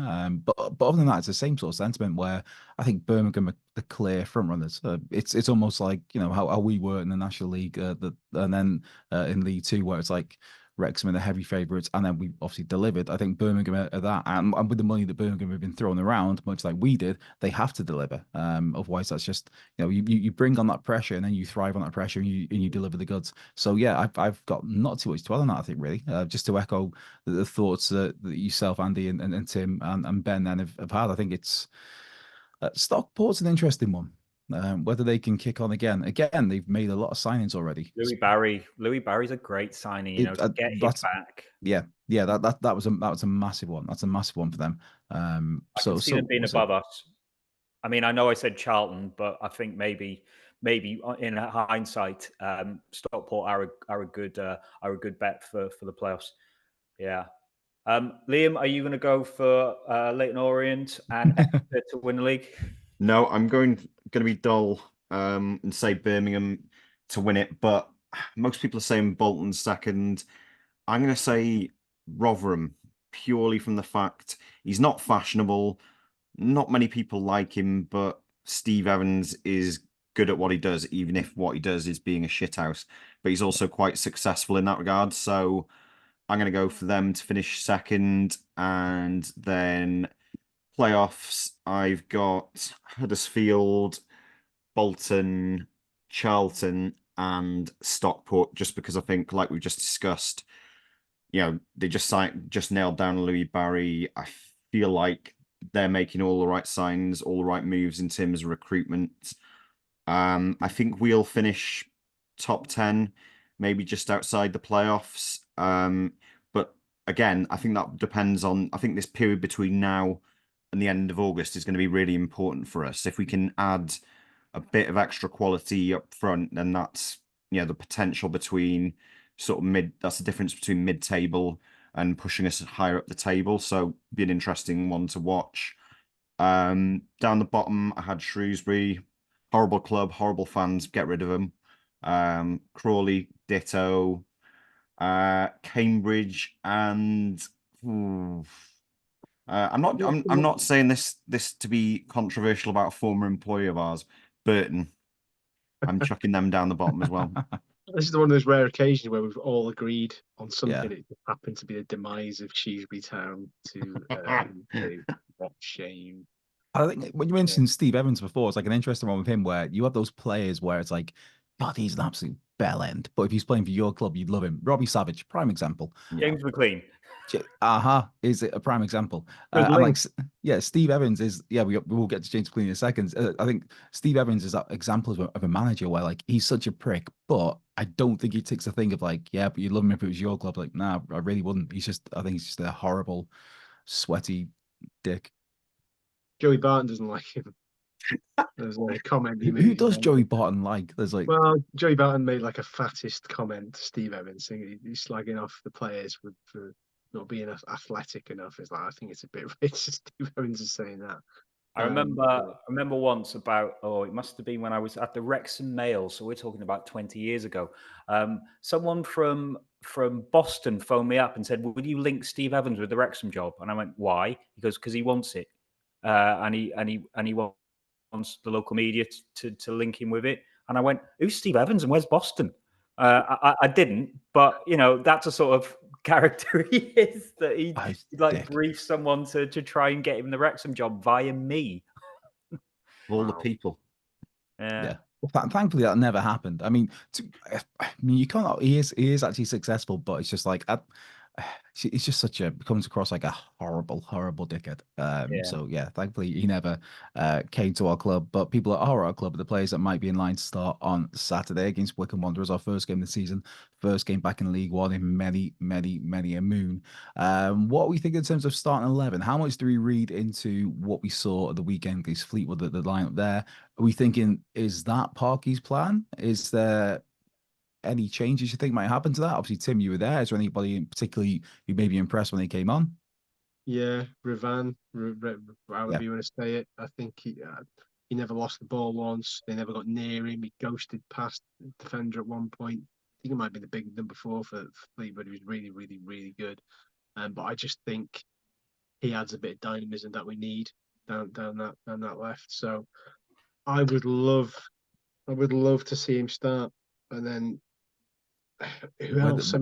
But other than that, it's the same sort of sentiment where I think Birmingham are the clear front runners. It's almost like how we were in the National League, and then in League Two, where it's like Wrexham are the heavy favourites, and then we obviously delivered. I think Birmingham are that, and with the money that Birmingham have been throwing around, much like we did, they have to deliver. Otherwise, that's just, you know, you bring on that pressure, and then you thrive on that pressure, and you deliver the goods. So yeah, I've got not too much to dwell on that. I think really, just to echo the thoughts that yourself, Andy, and Tim and Ben then have had. I think it's Stockport's an interesting one. Whether they can kick on again. Again, they've made a lot of signings already. Louis Barry's a great signing, you know, to get him back. Yeah, that was a massive one. That's a massive one for them. I can see them being above us. I mean, I know I said Charlton, but I think maybe in hindsight, Stockport are a good bet for the playoffs. Yeah. Liam, are you going to go for Leyton Orient and Exeter to win the league? No, I'm going to be dull and say Birmingham to win it, but most people are saying Bolton second. I'm going to say Rotherham, purely from the fact he's not fashionable. Not many people like him, but Steve Evans is good at what he does, even if what he does is being a shithouse. But he's also quite successful in that regard. So I'm going to go for them to finish second, and then playoffs, I've got Huddersfield, Bolton, Charlton, and Stockport, just because I think, like we've just discussed, you know, they just nailed down Louis Barry. I feel like they're making all the right signs, all the right moves in terms of recruitment. I think we'll finish top 10, maybe just outside the playoffs. But again, I think that depends on, I think this period between now and the end of August is going to be really important for us. If we can add a bit of extra quality up front, then that's, you know, the potential between sort of that's the difference between mid-table and pushing us higher up the table. So be an interesting one to watch. Down the bottom, I had Shrewsbury. Horrible club, horrible fans, get rid of them. Crawley, ditto. Cambridge and I'm not saying this to be controversial about a former employee of ours, Burton. I'm chucking them down the bottom as well. This is one of those rare occasions where we've all agreed on something. It happened to be the demise of Shrewsbury Town to what shame. I think when you mentioned Steve Evans before, it's like an interesting one with him where you have those players where it's like, God, he's an absolute bell end. But if he's playing for your club, you'd love him. Robbie Savage, prime example. James McLean. Is a prime example. I'm like, yeah, Steve Evans is, yeah, we will get to James McLean in a second. I think Steve Evans is that example of a manager where like he's such a prick, but I don't think he takes a thing of like, yeah, but you'd love him if it was your club. Like, nah, I really wouldn't. I think he's just a horrible, sweaty dick. Joey Barton doesn't like him. There's a comment he made. Who does Joey Barton like? There's like, well, Joey Barton made like a fattest comment to Steve Evans, saying he's slagging off the players for not being athletic enough. It's like, I think it's a bit rich. Steve Evans is saying that. I remember once it must have been when I was at the Wrexham Mail, so we're talking about 20 years ago. Someone from Boston phoned me up and said, "Would you link Steve Evans with the Wrexham job?" And I went, "Why?" He goes, "Because he wants it, and he wants the local media to link him with it." And I went, "Who's Steve Evans and where's Boston?" I didn't, but you know, that's a sort of character he is, that he briefs someone to try and get him the Wrexham job via me. All the people. Yeah. Well, thankfully that never happened. I mean, you can't. He is actually successful, but it's just like he's just comes across like a horrible dickhead. So yeah, thankfully he never came to our club. But people that are at our club are the players that might be in line to start on Saturday against Wycombe Wanderers, our first game of the season, first game back in League One in many a moon. What are we thinking in terms of starting 11? How much do we read into what we saw at the weekend against Fleetwood, the lineup there? Are we thinking, is that Parky's plan? Is there any changes you think might happen to that? Obviously, Tim, you were there. Is there anybody in particularly who made you impressed when they came on? Yeah, Revan, however you want to say it. I think he never lost the ball once. They never got near him. He ghosted past the defender at one point. I think it might be the big number 4 for Fleetwood. He was really, really, really good. But I just think he adds a bit of dynamism that we need down that left. So I would love to see him start. And then who else?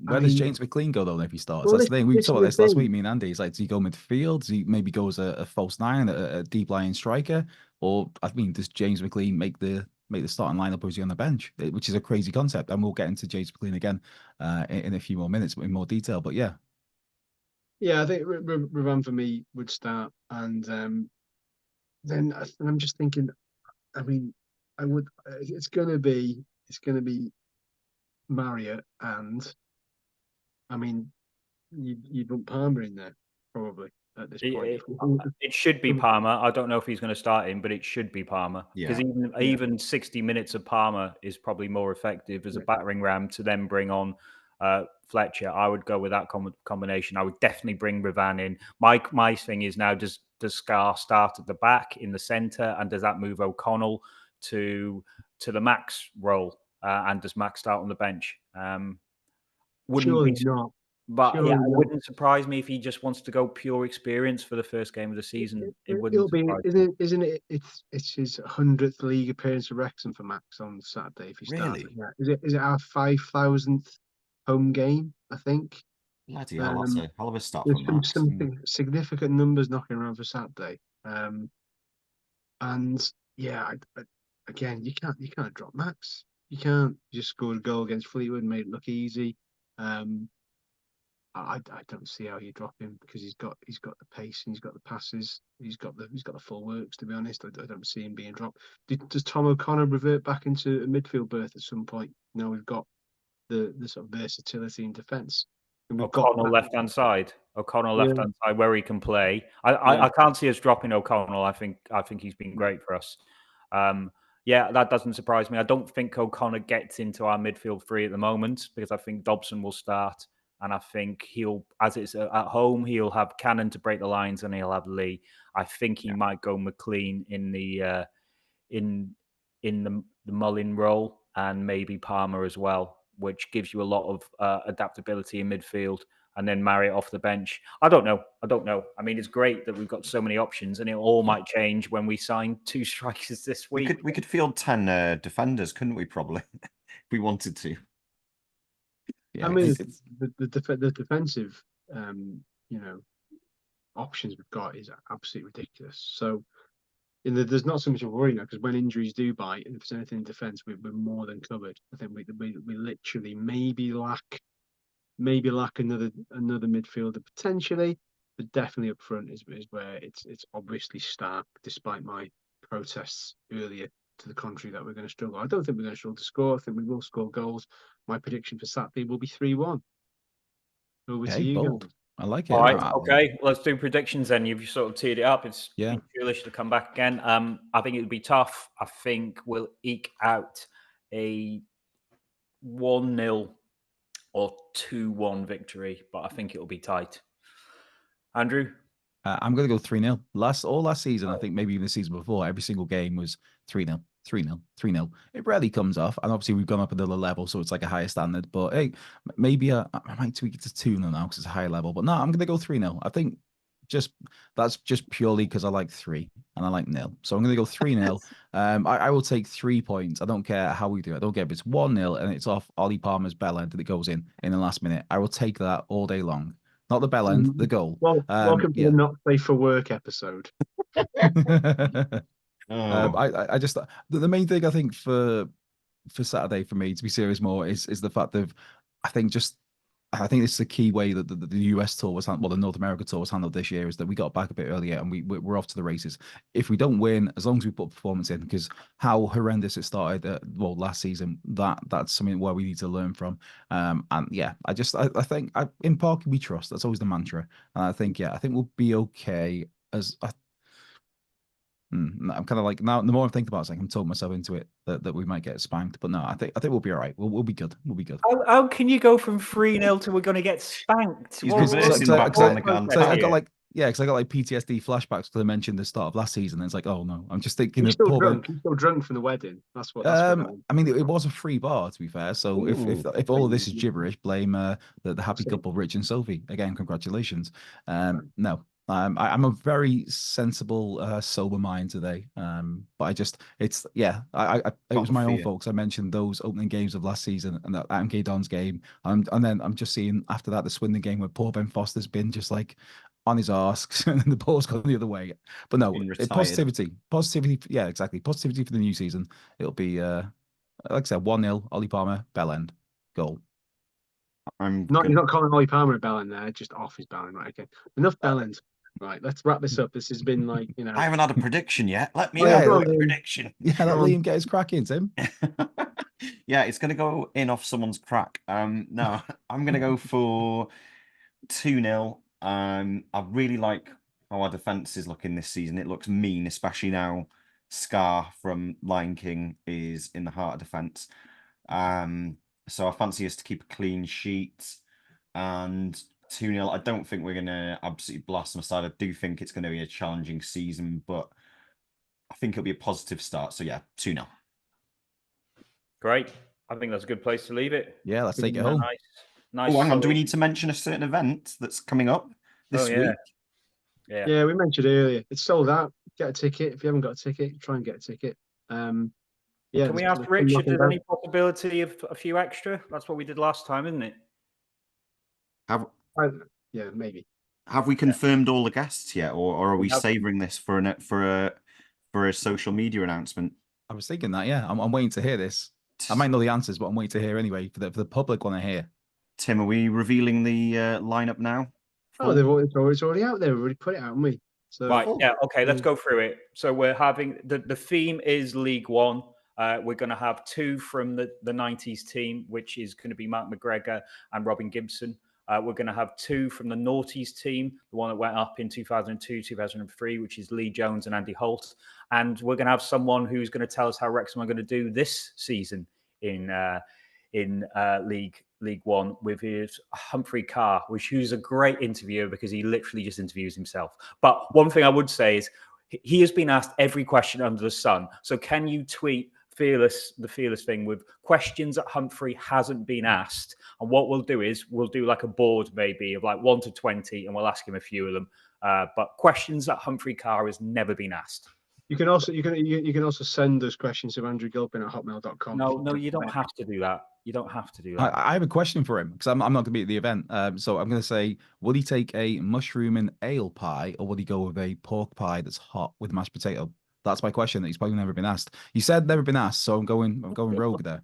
Where does James McLean go though if he starts? Well, That's the thing. We this talked is about the this last thing. week. Me and Andy. It's like, does he go midfield? Does he maybe goes a false nine, a deep lying striker, or I mean, does James McLean make the starting lineup, or is he on the bench? Which is a crazy concept, and we'll get into James McLean again in a few more minutes in more detail. But yeah, I think Ravan for me would start, and then I'm just thinking. I mean, I would. It's gonna be Marriott, and I mean, you'd want Palmer in there probably at this point. It should be Palmer. I don't know if he's going to start him, but it should be Palmer because even 60 minutes of Palmer is probably more effective as a battering ram to then bring on Fletcher. I would go with that combination. I would definitely bring Ravan in. My thing is now, does Scarr start at the back in the centre, and does that move O'Connell to the Max role? And does Max start on the bench? Surely not. But yeah, it wouldn't surprise me if he just wants to go pure experience for the first game of the season. It wouldn't surprise me. Isn't it? It's his 100th league appearance for Wrexham for Max on Saturday if he starts. Really? Is it our 5,000th home game? I think. Bloody hell, that's a hell of a start There's for Max. something significant numbers knocking around for Saturday. And yeah, again, you can't drop Max. You can't just score a goal against Fleetwood and made it look easy. I don't see how you drop him because he's got the pace and he's got the passes, he's got the full works. To be honest, I don't see him being dropped. Does Tom O'Connor revert back into a midfield berth at some point? Now we've got the sort of versatility in defence. O'Connell left hand side. O'Connell left hand side where he can play. I can't see us dropping O'Connell. I think he's been great for us. That doesn't surprise me. I don't think O'Connor gets into our midfield three at the moment because I think Dobson will start. And I think as it's at home, he'll have Cannon to break the lines, and he'll have Lee. I think he might go McLean in the Mullin role, and maybe Palmer as well, which gives you a lot of adaptability in midfield. And then Marriott off the bench. I don't know. I mean, it's great that we've got so many options, and it all might change when we sign 2 strikers this week. We could field 10 defenders, couldn't we? Probably, if we wanted to. Yeah, I mean, the defensive, options we've got is absolutely ridiculous. So, there's not so much of a worry now because when injuries do bite, and if there's anything in defence, we're more than covered. I think we literally maybe lack another midfielder potentially, but definitely up front is where it's obviously stark. Despite my protests earlier to the contrary that we're going to struggle. I don't think we're going to struggle to score. I think we will score goals. My prediction for Saturday will be 3-1. Over to you, bold. I like it. All right, okay. Let's do predictions then. You've sort of teed it up. It's foolish to come back again. I think it would be tough. I think we'll eke out a 1-0 or 2-1 victory, but I think it'll be tight. Andrew? I'm going to go 3-0. Last season, I think maybe even the season before, every single game was 3-0, 3-0, 3-0. It rarely comes off, and obviously we've gone up another level, so it's like a higher standard. But hey, maybe I might tweak it to 2-0 now because it's a higher level. But no, I'm going to go 3-0. I think that's just purely because I like 3 and I like 0. So I'm going to go 3-0. I will take 3 points. I don't care how we do it. I don't care if it's 1-0 and it's off Ollie Palmer's bell end and it goes in the last minute. I will take that all day long. Not the bell end, the goal. Well, welcome to the Not Safe for Work episode. I just the main thing I think for Saturday for me, to be serious more, is the fact that I think this is a key way that the US tour was handled, the North America tour was handled this year, is that we got back a bit earlier and we're off to the races. If we don't win, as long as we put performance in, because how horrendous it started, last season, that's something where we need to learn from. And yeah, I think in Parky we trust. That's always the mantra. And I think we'll be okay. I'm kind of like, now the more I think about it, it's like I'm talking myself into it that we might get spanked, but no, I think we'll be all right. We'll be good. We'll be good. How can you go from 3-0 to we're going to get spanked? Because I got like PTSD flashbacks because I mentioned the start of last season. And it's like, oh no, I'm just thinking He's still drunk. He's still drunk from the wedding. That's what. I mean, it was a free bar, to be fair. So if all of this is gibberish, blame the happy couple, Rich and Sophie. Again, congratulations. No, I'm a very sensible, sober mind today. But it was my own fault, because I mentioned those opening games of last season and that MK Don's game, and then I'm just seeing after that the Swindon game where poor Ben Foster's been just like on his arse and the ball's gone the other way. But no, positivity. Yeah, exactly. Positivity for the new season. It'll be like I said, 1-0, Ollie Palmer, bell end, goal. You're not calling Ollie Palmer a bellend there, just off his bellend, right? Okay, enough bellend. Right, let's wrap this up. This has been like, I haven't had a prediction yet. Let me have a prediction. Yeah, let Liam get his crack in, Tim. Yeah, it's gonna go in off someone's crack. No, I'm gonna go for 2-0. I really like how our defense is looking this season. It looks mean, especially now Scarr from Lion King is in the heart of defense. So I fancy us to keep a clean sheet, and 2-0. I don't think we're going to absolutely blast them aside. I do think it's going to be a challenging season, but I think it'll be a positive start. So yeah, 2-0. Great. I think that's a good place to leave it. Yeah, let's take it home. Nice. Oh, hang on. Do we need to mention a certain event that's coming up this week? Yeah, we mentioned earlier. It's sold out. Get a ticket. If you haven't got a ticket, try and get a ticket. Yeah. Can we ask Rich if there's any possibility of a few extra? That's what we did last time, isn't it? Yeah, maybe. Have we confirmed all the guests yet, or are we savouring this for a social media announcement? I was thinking that. Yeah, I'm waiting to hear this. I might know the answers, but I'm waiting to hear anyway. For the public want to hear. Tim, are we revealing the lineup now? Oh, it's already out there. We've already put it out, haven't we? So, right. Yeah. Okay. Let's go through it. So we're having the theme is League One. We're going to have 2 from the 90s team, which is going to be Mark McGregor and Robin Gibson. We're going to have 2 from the noughties team, the one that went up in 2002, 2003, which is Lee Jones and Andy Holt. And we're going to have someone who's going to tell us how Wrexham are going to do this season in League One with his Humphrey Carr, who's a great interviewer because he literally just interviews himself. But one thing I would say is he has been asked every question under the sun. So can you tweet the fearless thing with questions that Humphrey hasn't been asked? And what we'll do is we'll do like a board maybe of like 1 to 20 and we'll ask him a few of them. But questions that Humphrey Carr has never been asked. You can also send us questions to andrewgilpin@hotmail.com. No, you don't have to do that. You don't have to do that. I have a question for him because I'm not going to be at the event. So I'm going to say, would he take a mushroom and ale pie, or would he go with a pork pie that's hot with mashed potato? That's my question that he's probably never been asked. You said never been asked, so I'm going rogue there.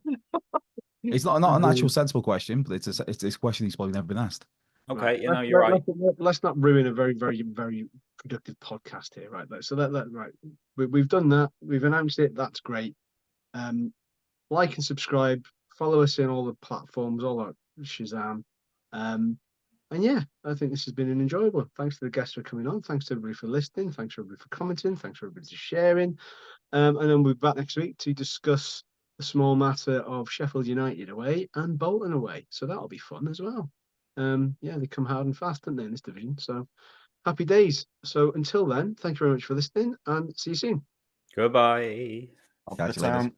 It's not an actual sensible question, but it's a question he's probably never been asked. Okay, you're right. Let's not ruin a very, very, very productive podcast here, right? So right, we've done that. We've announced it. That's great. Like and subscribe. Follow us in all the platforms, all that Shazam. And yeah, I think this has been an enjoyable. Thanks to the guests for coming on. Thanks to everybody for listening. Thanks to everybody for commenting. Thanks for everybody for sharing. And then we'll be back next week to discuss the small matter of Sheffield United away and Bolton away. So that'll be fun as well. They come hard and fast, don't they, in this division? So happy days. So until then, thank you very much for listening and see you soon. Goodbye. Catch you later.